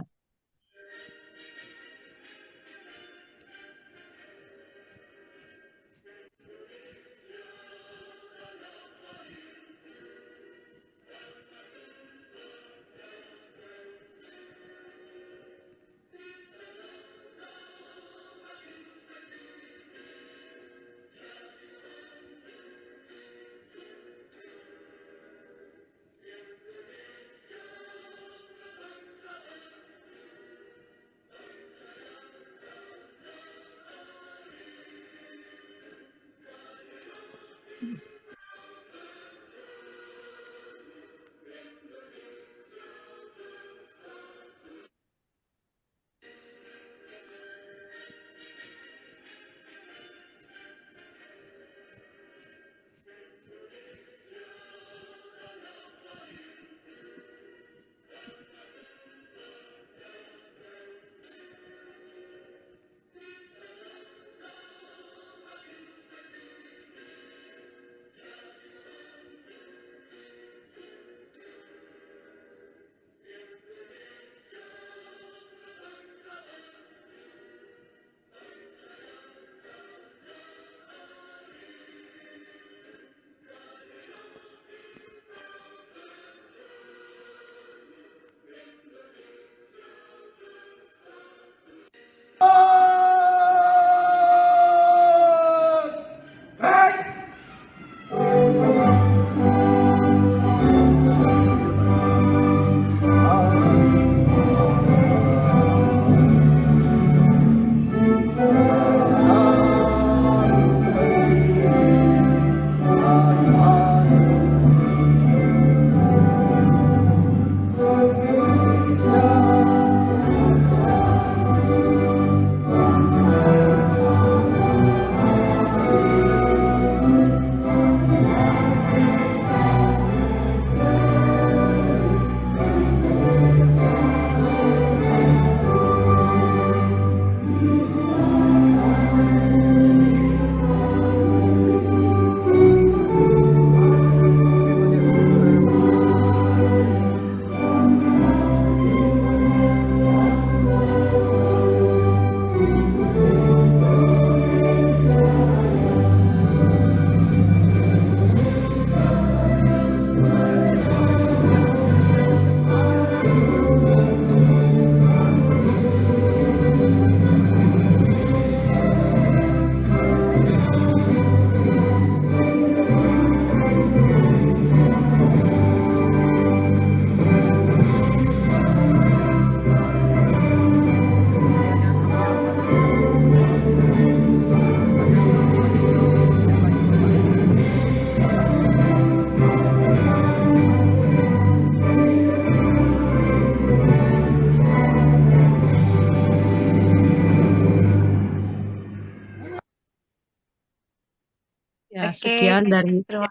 Ya, Oke, sekian terima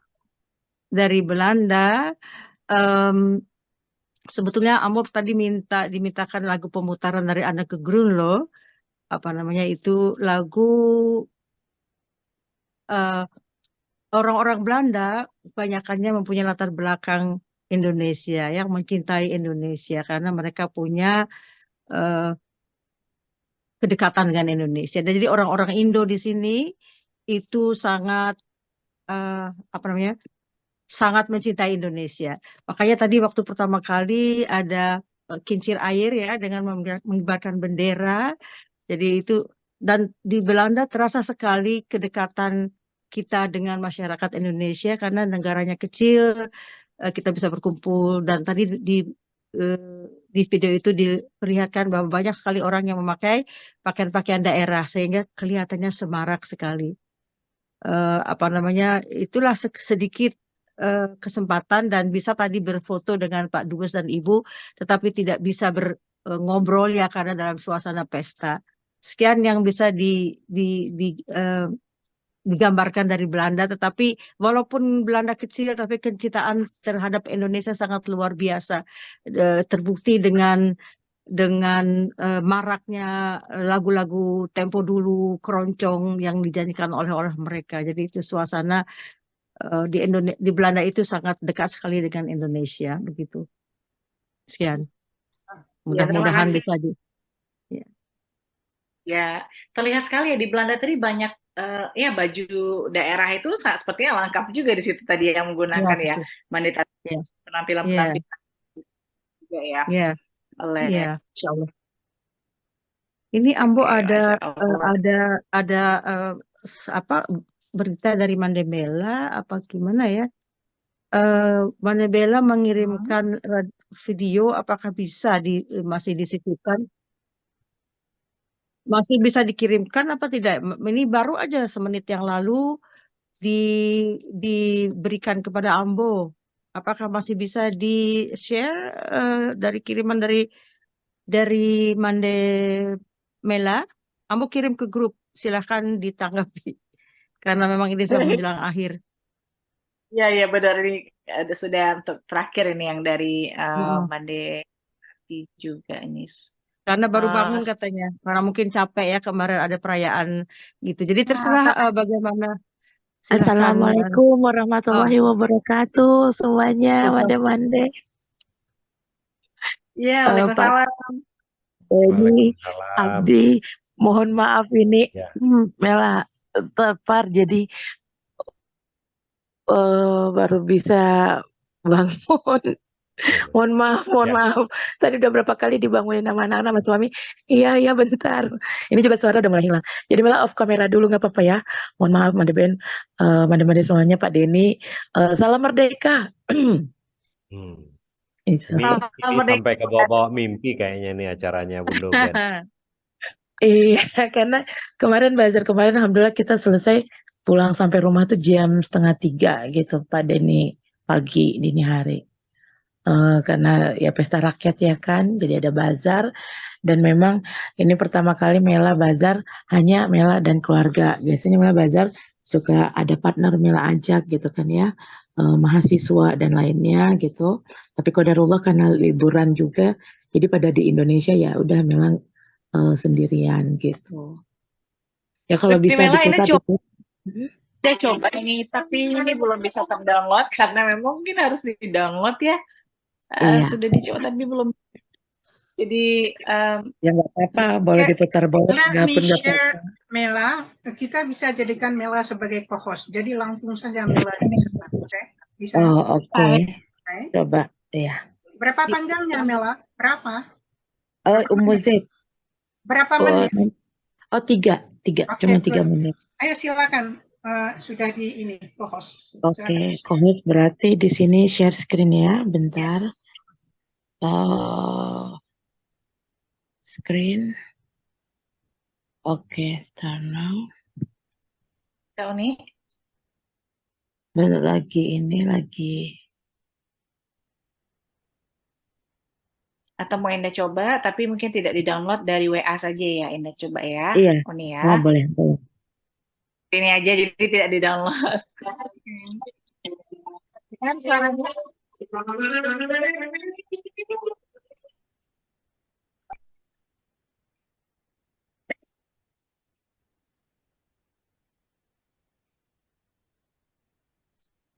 dari Belanda. Em, sebetulnya Amor tadi dimintakan lagu pemutaran dari Anneke Grunlo, apa namanya itu lagu eh, orang-orang Belanda kebanyakannya mempunyai latar belakang Indonesia yang mencintai Indonesia karena mereka punya eh, kedekatan dengan Indonesia. Dan jadi orang-orang Indo di sini itu sangat eh, apa namanya sangat mencintai Indonesia. Makanya tadi waktu pertama kali ada kincir air ya dengan mengibarkan bendera. Jadi itu dan di Belanda terasa sekali kedekatan kita dengan masyarakat Indonesia karena negaranya kecil, kita bisa berkumpul dan tadi eh, di video itu diperlihatkan bahwa banyak sekali orang yang memakai pakaian-pakaian daerah sehingga kelihatannya semarak sekali. Apa namanya itulah sedikit kesempatan dan bisa tadi berfoto dengan Pak Dubes dan Ibu, tetapi tidak bisa ngobrol ya karena dalam suasana pesta. Sekian yang bisa digambarkan dari Belanda, tetapi walaupun Belanda kecil, tapi kecintaan terhadap Indonesia sangat luar biasa. Terbukti dengan maraknya lagu-lagu tempo dulu, keroncong yang dinyanyikan oleh mereka. Jadi itu suasana di Belanda itu sangat dekat sekali dengan Indonesia, begitu. Sekian. Ya, terima Mudah-mudahan kasih. bisa ya. Ya, terlihat sekali ya di Belanda tadi banyak ya baju daerah itu sepertinya lengkap juga di situ tadi yang Ya, menggunakan ya persis. Mandita Ya, ya, penampilan-penampilan juga ya ya, oleh ya, insya Allah. Ini Ambo Oke, ada Masya Allah. apa berita dari Mandebela apa gimana ya? Mandebela Hmm. mengirimkan video, apakah bisa masih disisipkan? Masih bisa dikirimkan apa tidak? Ini baru aja semenit yang lalu diberikan kepada Ambo. Apakah masih bisa di-share dari kiriman dari Mandemela? Ambo kirim ke grup, silahkan ditanggapi. Karena memang ini sudah menjelang akhir. Ya, ya benar ini sudah untuk terakhir ini yang dari Mm-mm. Mande juga ini. Karena baru bangun Eh, katanya. Karena mungkin capek ya, kemarin ada perayaan gitu. Jadi terserah bagaimana. Silahkan. Assalamualaikum Oh, warahmatullahi wabarakatuh semuanya, mande-mande. ya, Pak Waalaikumsalam. Eni, Waalaikumsalam. Abdi, mohon maaf ini Ya. Mela terpar jadi baru bisa bangun. Mohon Ya. maaf. Tadi udah berapa kali dibangunin sama anak-anak sama suami. Iya bentar. Ini juga suara udah mulai hilang. Jadi Mela off kamera dulu nggak apa-apa ya. Mohon maaf Mande Ben, mande-mande semuanya, Pak Denny. Salam merdeka. Itu. Ini sampai ke bawah-bawah mimpi kayaknya nih acaranya Bunda Ben. Iya, karena kemarin alhamdulillah kita selesai pulang sampai rumah tuh jam 2:30 gitu, Pak Denny, pagi dini hari. Karena ya pesta rakyat ya kan, jadi ada bazar dan memang ini pertama kali Mela bazar hanya Mela dan keluarga. Biasanya Mela bazar suka ada partner Mela ajak gitu kan ya, mahasiswa dan lainnya gitu. Tapi qadarullah karena liburan juga, jadi pada di Indonesia ya udah Mela sendirian gitu. Ya kalau Berarti bisa Mela ini diputar itu. udah coba ini, tapi ini belum bisa terdownload karena memang mungkin harus di-download ya. Iya. Sudah dicoba tapi belum. Jadi Ya nggak apa-apa, boleh diputar boleh, Let nggak me pun nggak share apa-apa. Mela. Kita bisa jadikan Mela sebagai co-host. Jadi langsung saja Mela disebar. Oke? Bisa. Oh oke. Oke. Coba ya. Berapa panjangnya Mela? Berapa? Muzik. Berapa menit? Oh 3 Oke, cuma 3 good. menit. Ayo silakan. Sudah di ini co-host. Oke, co-host berarti di sini share screen ya, bentar. Yes. Screen. Oke, start now. tahu nih. Lagi. Atau mau Indah coba, tapi mungkin tidak di-download dari WA saja ya, Indah coba ya. Iya. Oh, nih ya. Oh, boleh. Ini aja, jadi tidak di-download. Kan suaranya.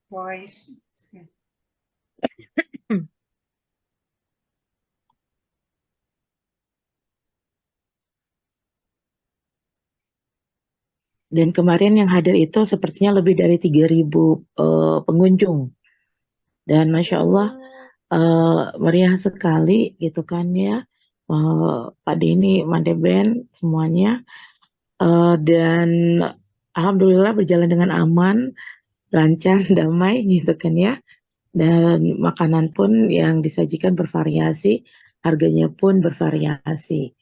Voice. Dan kemarin yang hadir itu sepertinya lebih dari 3.000 pengunjung. Dan Masya Allah meriah sekali gitu kan ya. Pak Denny, Mande Ben, semuanya. Dan alhamdulillah berjalan dengan aman, lancar, damai gitu kan ya. Dan makanan pun yang disajikan bervariasi, harganya pun bervariasi.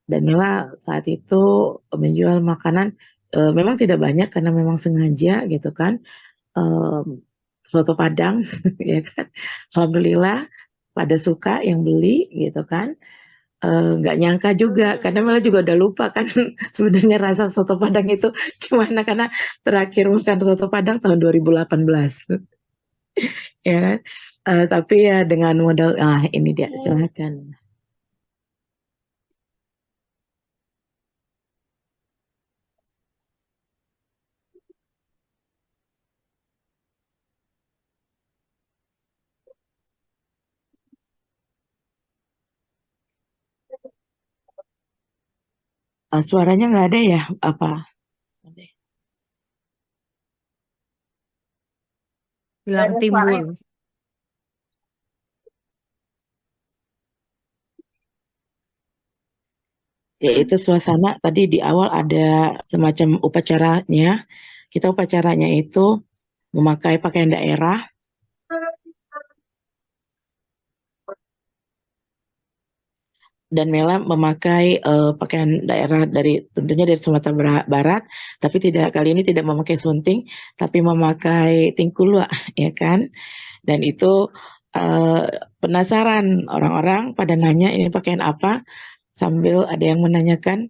Dan Mela saat itu menjual makanan memang tidak banyak karena memang sengaja gitu kan. Soto Padang ya kan. Alhamdulillah pada suka yang beli gitu kan. nggak nyangka juga karena Mela juga udah lupa kan sebenarnya rasa soto Padang itu gimana karena terakhir makan soto Padang tahun 2018 ya kan. Tapi ya dengan modal ini dia silakan. Suaranya nggak ada ya apa? Hilang Ada timbul. suaranya. Yaitu suasana tadi di awal ada semacam upacaranya. Kita upacaranya itu memakai pakaian daerah. Dan Mela memakai pakaian daerah tentunya dari Sumatera Barat, tapi kali ini tidak memakai sunting, tapi memakai tingkulua, ya kan? Dan itu penasaran orang-orang pada nanya ini pakaian apa, sambil ada yang menanyakan,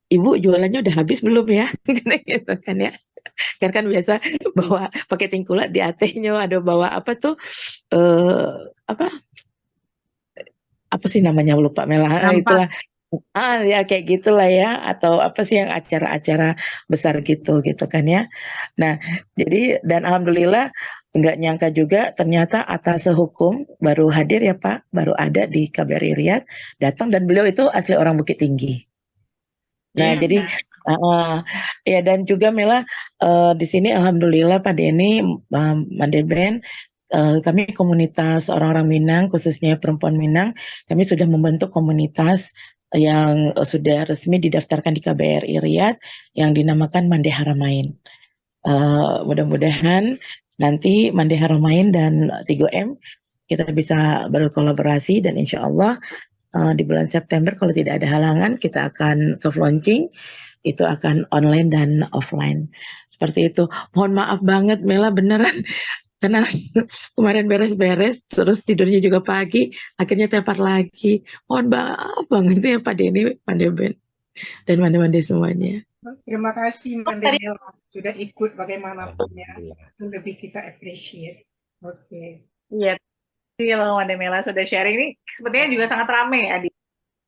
Ibu jualannya udah habis belum ya? Gitu kan ya. Kan biasa bawa pakai tingkulua di AT-nya, ada bawa apa tuh apa sih namanya lupa Mela, itulah ya kayak gitulah ya, atau apa sih yang acara-acara besar gitu kan ya. Nah jadi dan alhamdulillah nggak nyangka juga ternyata atas hukum baru hadir ya Pak, baru ada di KBRI Riyadh, datang dan beliau itu asli orang Bukit Tinggi. Nah jadi ya dan juga Mela di sini alhamdulillah Pak Denny, Mandeben, kami komunitas orang-orang Minang, khususnya perempuan Minang, kami sudah membentuk komunitas yang sudah resmi didaftarkan di KBRI Riyadh yang dinamakan Mande Haramain. Mudah-mudahan nanti Mande Haramain dan 3M kita bisa berkolaborasi dan insya Allah di bulan September kalau tidak ada halangan kita akan soft launching, itu akan online dan offline. Seperti itu. Mohon maaf banget Mela beneran karena kemarin beres-beres terus tidurnya juga pagi akhirnya tepar lagi. Mohon maaf banget ya Pak Denny, Mandeben dan mande-mande semuanya. Terima kasih Mandemela sudah ikut bagaimanapun ya. Itu lebih kita appreciate. Oke. Iya, terima kasih loh Mandemela sudah sharing ini. Sepertinya juga sangat ramai ya di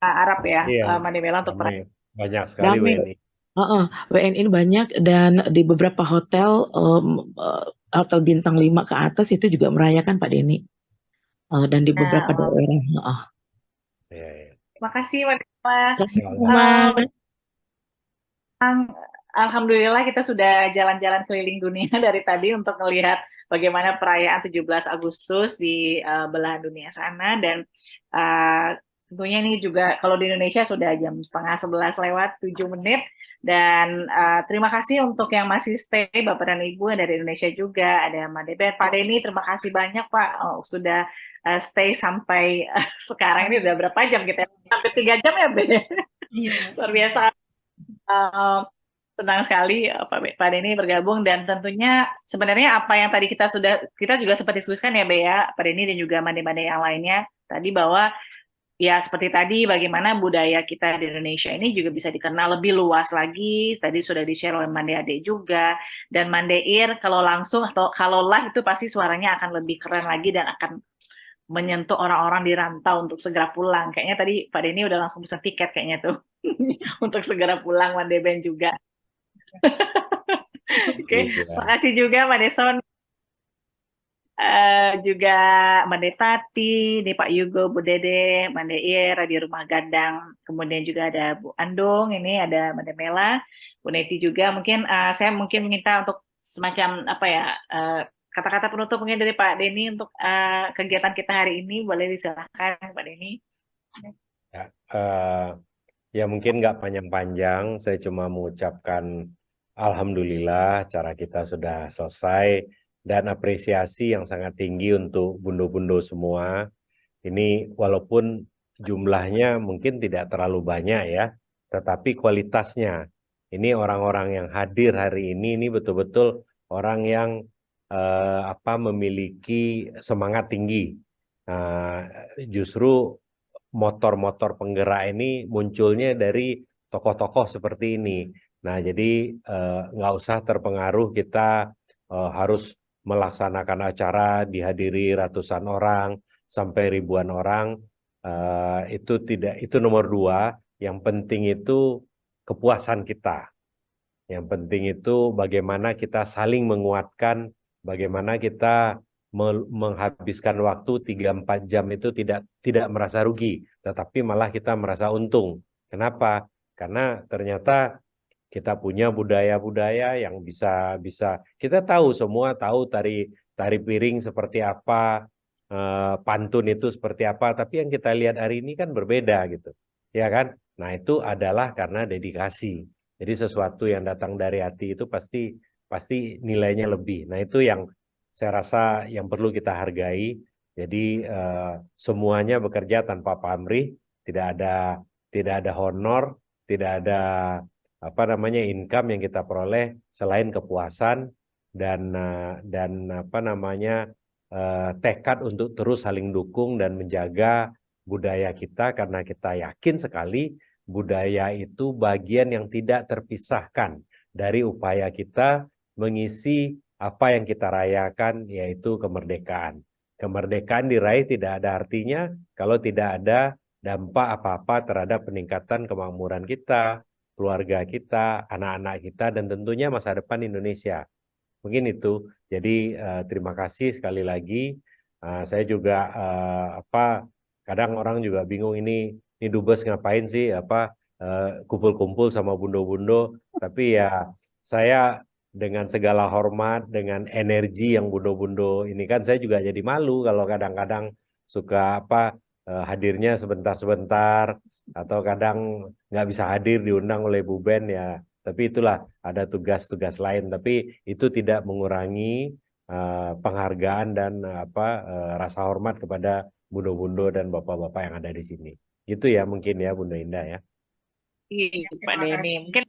Arab ya, Iya, Mandemela untuk banyak sekali Ramai. WNI. WNI banyak dan di beberapa hotel hotel bintang 5 ke atas itu juga merayakan Pak Denny. Dan di beberapa daerah. Terima kasih Mandemela. Sama-sama. Alhamdulillah kita sudah jalan-jalan keliling dunia dari tadi untuk melihat bagaimana perayaan 17 Agustus di belahan dunia sana dan tentunya ini juga kalau di Indonesia sudah jam 10:30 lewat 7 menit dan terima kasih untuk yang masih stay Bapak dan Ibu dari Indonesia juga ada Mandeben, Pak Denny terima kasih banyak Pak sudah stay sampai sekarang ini udah berapa jam kita sampai 3 jam ya Be? Luar biasa. Senang sekali Pak Denny bergabung dan tentunya sebenarnya apa yang tadi kita juga sempat diskusikan ya Be ya Pak Denny dan juga mande-mande yang lainnya tadi bahwa ya seperti tadi bagaimana budaya kita di Indonesia ini juga bisa dikenal lebih luas lagi tadi sudah di-share oleh Mande Ade juga dan Mandeir kalau langsung atau kalau live itu pasti suaranya akan lebih keren lagi dan akan menyentuh orang-orang di rantau untuk segera pulang kayaknya tadi Pak Denny udah langsung pesan tiket kayaknya tuh untuk segera pulang Mandeben juga. Oke, makasih juga Mbak Deson, juga Mbak Detati, nih Pak Yugo, Bu Dede, Mbak Deir, di Rumah Gadang, kemudian juga ada Bu Andung, ini ada Mbak Demela, Bu Neti juga. Mungkin saya mungkin minta untuk semacam apa ya kata-kata penutup mungkin dari Pak Denny untuk kegiatan kita hari ini, boleh disilahkan Pak Denny. Ya mungkin nggak panjang-panjang, saya cuma mengucapkan Alhamdulillah acara kita sudah selesai dan apresiasi yang sangat tinggi untuk bundo-bundo semua. Ini walaupun jumlahnya mungkin tidak terlalu banyak ya, tetapi kualitasnya. Ini orang-orang yang hadir hari ini betul-betul orang yang memiliki semangat tinggi. Justru motor-motor penggerak ini munculnya dari tokoh-tokoh seperti ini. Nah, jadi nggak usah terpengaruh kita harus melaksanakan acara dihadiri ratusan orang sampai ribuan orang. Itu tidak, itu nomor 2. Yang penting itu kepuasan kita. Yang penting itu bagaimana kita saling menguatkan, bagaimana kita menghabiskan waktu 3-4 jam itu tidak merasa rugi, tetapi malah kita merasa untung. Kenapa? Karena ternyata kita punya budaya-budaya yang bisa kita tahu, semua tahu tari piring seperti apa, pantun itu seperti apa, tapi yang kita lihat hari ini kan berbeda gitu, ya kan? Nah, itu adalah karena dedikasi. Jadi sesuatu yang datang dari hati itu pasti nilainya lebih. Nah, itu yang saya rasa yang perlu kita hargai. Jadi semuanya bekerja tanpa pamrih, tidak ada honor, tidak ada income yang kita peroleh selain kepuasan dan tekad untuk terus saling dukung dan menjaga budaya kita, karena kita yakin sekali budaya itu bagian yang tidak terpisahkan dari upaya kita mengisi apa yang kita rayakan, yaitu kemerdekaan. Kemerdekaan diraih tidak ada artinya kalau tidak ada dampak apa-apa terhadap peningkatan kemakmuran kita, keluarga kita, anak-anak kita, dan tentunya masa depan Indonesia. Mungkin itu. Jadi terima kasih sekali lagi. Saya juga kadang orang juga bingung, ini Dubes ngapain sih kumpul-kumpul sama bundo-bundo. Tapi ya saya dengan segala hormat, dengan energi yang bundo-bundo ini kan, saya juga jadi malu kalau kadang-kadang suka hadirnya sebentar-sebentar, atau kadang nggak bisa hadir diundang oleh Bu Ben ya. Tapi itulah, ada tugas-tugas lain. Tapi itu tidak mengurangi penghargaan dan rasa hormat kepada bundo-bundo dan bapak-bapak yang ada di sini. Itu ya mungkin ya Bunda Indah ya. Iya, Pak Denny. Mungkin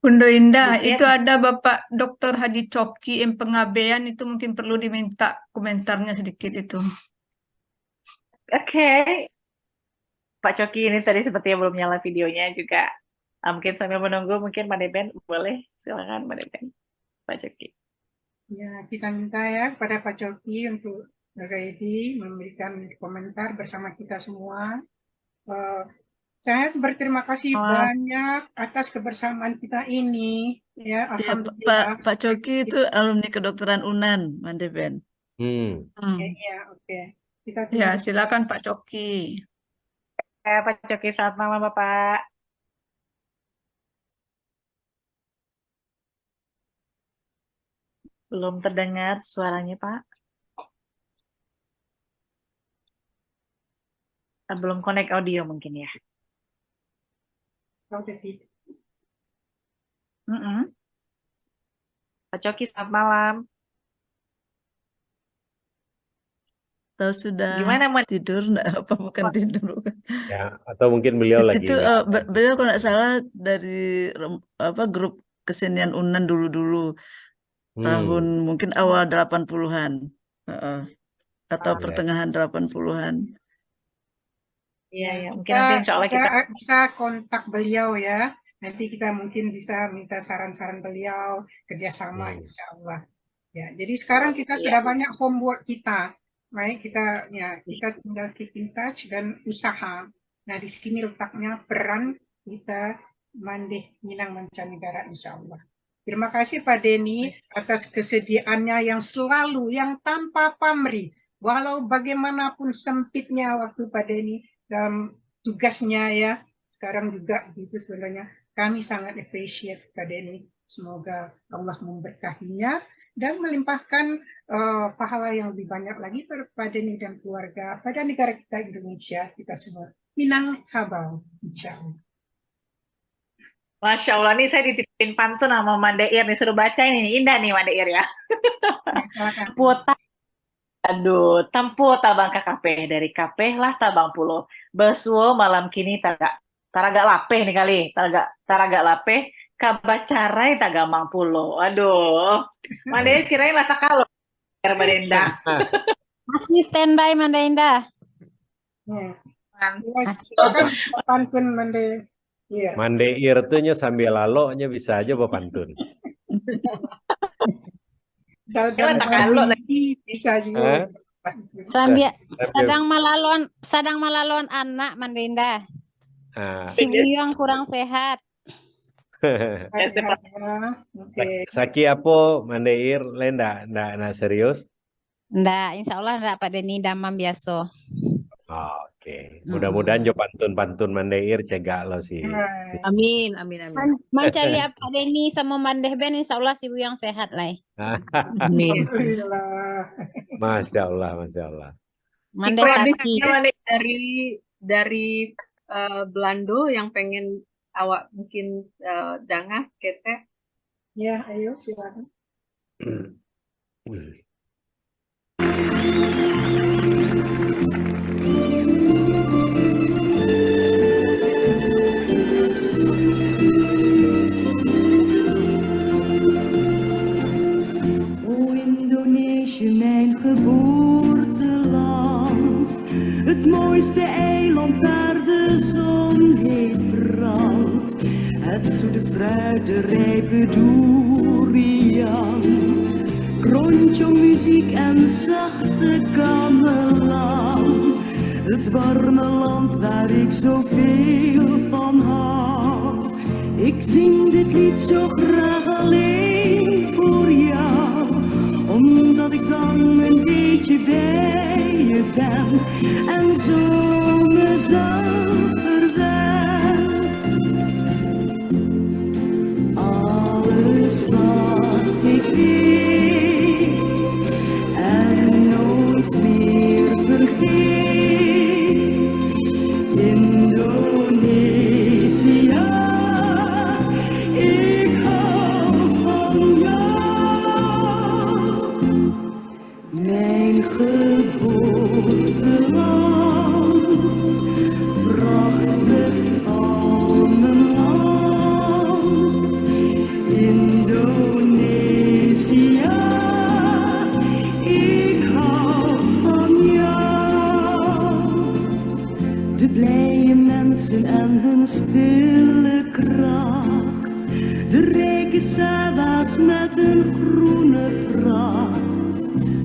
Bunda Indah, Buktinya- itu ada Bapak Dr. Haji Coki yang Pengabean, itu mungkin perlu diminta komentarnya sedikit itu. Oke. Pak Coki ini tadi sepertinya belum nyala videonya juga. Mungkin sambil menunggu, mungkin Mbak Deben boleh, silakan Mbak Deben. Pak Coki. Ya, kita minta ya kepada Pak Coki untuk ready memberikan komentar bersama kita semua. Saya berterima kasih banyak atas kebersamaan kita ini. Ya, Ya, alhamdulillah. Pak Coki itu alumni kedokteran UNAN, Mandeben. Oke. Ya, silakan Pak Coki. Pak Coki, selamat malam Bapak. Belum terdengar suaranya Pak. Belum connect audio mungkin ya. Pak Coki, selamat malam. Tahu sudah Gimana tidur enggak? Apa bukan tidur? Ya, atau mungkin beliau lagi Itu nggak beliau kalau nggak salah dari grup kesenian UNAN dulu-dulu. Tahun mungkin awal 80-an. Atau ya. pertengahan 80-an. Iya, mungkin nanti insya Allah kita bisa kontak beliau ya. Nanti kita mungkin bisa minta saran-saran beliau, kerjasama insya Allah. Ya, jadi sekarang kita sudah banyak homework kita. Baik, kita tinggal keep in touch dan usaha. Nah, di sini letaknya peran kita Mandeh Minang Mancanegara insya Allah. Terima kasih Pak Denny atas kesediaannya yang selalu, yang tanpa pamrih. Walau bagaimanapun sempitnya waktu Pak Denny dalam tugasnya ya, sekarang juga gitu sebenarnya. Kami sangat appreciate Pak Denny. Semoga Allah memberkahinya dan melimpahkan pahala yang lebih banyak lagi pada Pak Denny dan keluarga pada negara kita Indonesia, kita semua. Minangkabau, insya Allah. Masya Allah, nih saya dititipin pantun sama Mandeir nih, suruh baca ini, indah nih Mandeir ya. Aduh, tempuh tabang KKP, dari KP lah tabang pulo. Besuo malam kini taraga lapeh nih kali, taraga lapeh, kabacarai tagamang pulo. Aduh, Mandeir kirain lah takalo, Mbak Indah. Masih standby Manda Indah. silakan. Ya, silakan pantun Mande. Iya. Mandeir tuh nya sambil laloknya bisa aja bawa pantun. Saudara tak kalau Didi bisa juga. Hah? Sambil Sambil- sedang melalon anak Mandinda. Ah, Si Buyong kurang sehat. Sehat ya. Oke. Saki apa Mandeir lain ndak serius. Ndak, insya Allah ndak Pak Deni damam biasa. Oke, mudah-mudahan jo pantun-pantun Mandeir cegak lo si. Amin, amin, amin. Mencari Pak Deni sama Mandeh Ben, insya Allah si Buyong sehat lah. Amin. Alhamdulillah. Masya Allah, Masya Allah. Mandeh kaki. Dari Belando yang pengen awak mungkin dangas kete. Ya, ayo silakan. O Indonesië, mijn geboorteland, het mooiste eiland waar de zon heet brandt, het zoete fruit, de rijpe durian, krontjong muziek en zachte gamelan, het warme land waar ik zoveel van hou. Ik zing dit lied zo graag alleen voor jou, omdat ik dan een beetje bij je ben en zo mezelf verwen. Alles wat ik weet en nooit meer vergeet, Indonesië. Ik hou van jou, mijn geboorteland, prachtig palmenland, Indonesië. Ik hou van jou, de blije mensen en hun stille kracht. De rijke sava's met hun groene pracht,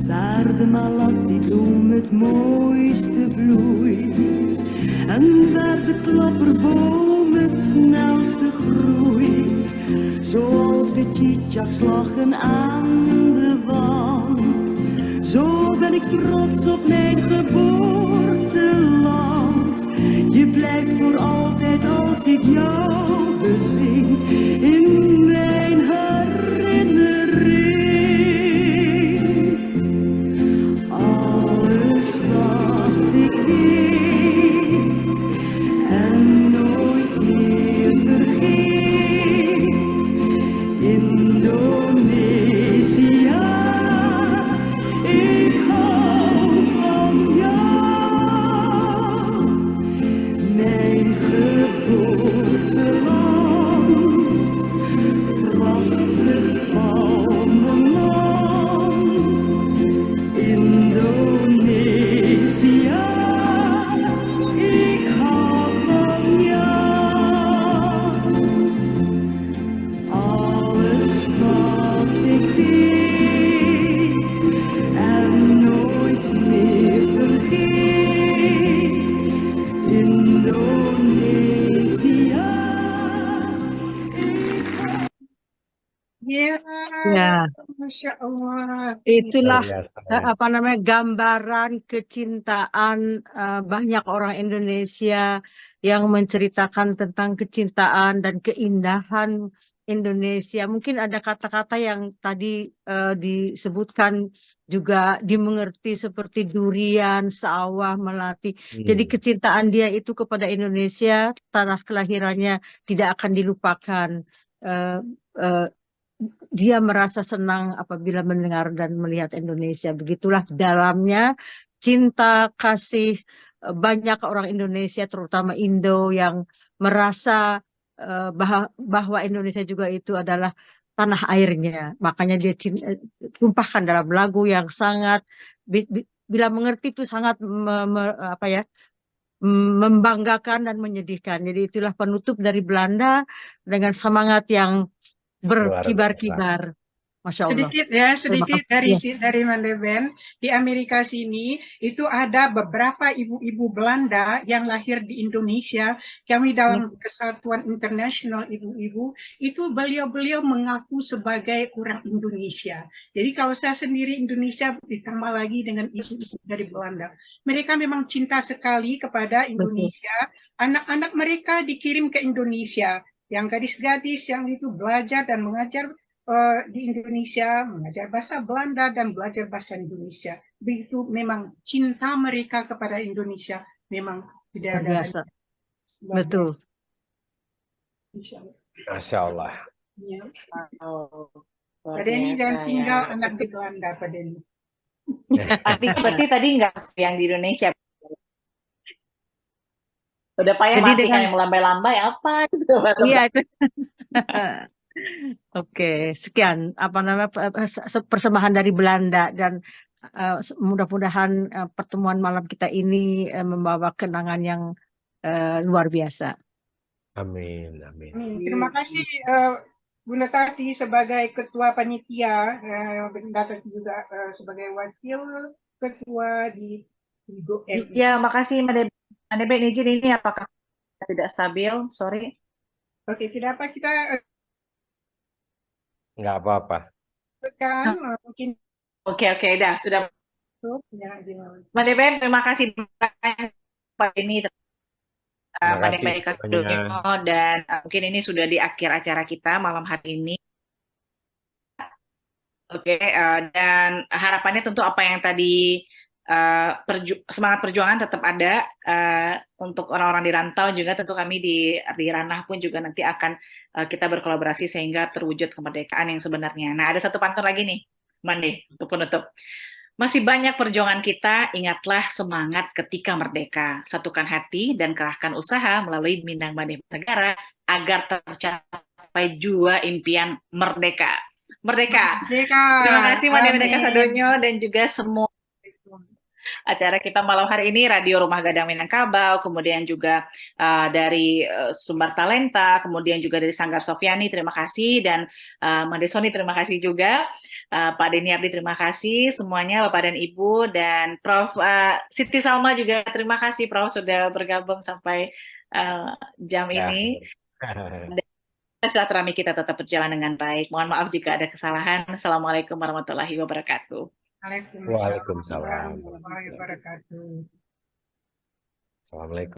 waar de malati-bloem het mooiste bloeit en waar de klapperboom het snelste groeit, zoals de tjitjaks lachen aan de wand. Zo ben ik trots op mijn geboorteland. Je blijft voor altijd als ik jou bezing in mijn herinnering. Alles wat ik weet en nooit meer vergeet, Indonesië. Ik hou van jou, mijn geboorteland, prachtig palmenland, Indonesië. Ik hou van jou, alles wat ik weet en nooit meer vergeet, Indonesië. Ya, Ya, Masya Allah. itulah Luar biasa, ya. apa namanya gambaran kecintaan banyak orang Indonesia yang menceritakan tentang kecintaan dan keindahan Indonesia. Mungkin ada kata-kata yang tadi disebutkan juga dimengerti seperti durian, sawah, melati. Jadi kecintaan dia itu kepada Indonesia, tanah kelahirannya tidak akan dilupakan. Eh, eh, Dia merasa senang apabila mendengar dan melihat Indonesia. Begitulah dalamnya cinta kasih banyak orang Indonesia, terutama Indo, yang merasa bahwa Indonesia juga itu adalah tanah airnya. Makanya dia tumpahkan dalam lagu yang sangat bila mengerti itu sangat membanggakan dan menyedihkan. Jadi itulah penutup dari Belanda dengan semangat yang Luar biasa. berkibar-kibar. Masya Allah. Sedikit ya, Terima sedikit kasih. dari Mandeben. Di Amerika sini itu ada beberapa ibu-ibu Belanda yang lahir di Indonesia. Kami dalam Kesatuan Internasional Ibu-Ibu itu beliau-beliau mengaku sebagai orang Indonesia. Jadi kalau saya sendiri Indonesia ditambah lagi dengan ibu-ibu dari Belanda. Mereka memang cinta sekali kepada Indonesia. Anak-anak mereka dikirim ke Indonesia. Yang gadis-gadis yang itu belajar dan mengajar di Indonesia, mengajar bahasa Belanda dan belajar bahasa Indonesia. Begitu memang cinta mereka kepada Indonesia memang tidak Luar ada biasa. luar Betul. biasa. Insya Allah. Masya Allah. Ya. Oh, luar Pak Denny biasa dan ya. tinggal anak di Belanda, Pak Denny. Artinya berarti tadi nggak yang di Indonesia. Udah payah Jadi mati kan dengan yang melambai-lambai apa gitu. iya itu. Oke, sekian apa namanya persembahan dari Belanda dan mudah-mudahan pertemuan malam kita ini membawa kenangan yang luar biasa. Amin, amin. Terima kasih Bunda Tati sebagai ketua panitia, Bunda Tati juga sebagai wakil ketua di GoM. Iya, makasih Madebe izin ini apakah tidak stabil? Sorry. Oke, tidak apa kita Nggak apa-apa. kan mungkin Oke, dah sudah. ya, gimana? Madebe, terima kasih banyak Pak ini Terima kasih Madebe semuanya. dan mungkin ini sudah di akhir acara kita malam hari ini. Oke, dan harapannya tentu apa yang tadi semangat perjuangan tetap ada untuk orang-orang di rantau juga tentu kami di ranah pun juga nanti akan kita berkolaborasi sehingga terwujud kemerdekaan yang sebenarnya. Nah, ada satu pantun lagi nih, Mandi, untuk penutup. Masih banyak perjuangan kita, ingatlah semangat ketika merdeka. Satukan hati dan kerahkan usaha melalui Minang Mandi Negara agar tercapai jua impian merdeka. Merdeka. Terima kasih Mandi Merdeka Sadonyo dan juga semua acara kita malam hari ini Radio Rumah Gadang Minangkabau, kemudian juga dari Sumber Talenta, kemudian juga dari Sanggar Sofiani, terima kasih, dan Made Soni terima kasih juga, Pak Denny Abdi terima kasih, semuanya Bapak dan Ibu, dan Prof Siti Salma juga terima kasih Prof sudah bergabung sampai jam ini. Silaturahmi kita tetap berjalan dengan baik. Mohon maaf jika ada kesalahan. Assalamualaikum warahmatullahi wabarakatuh. Waalaikumsalam. warahmatullahi wabarakatuh. Assalamualaikum.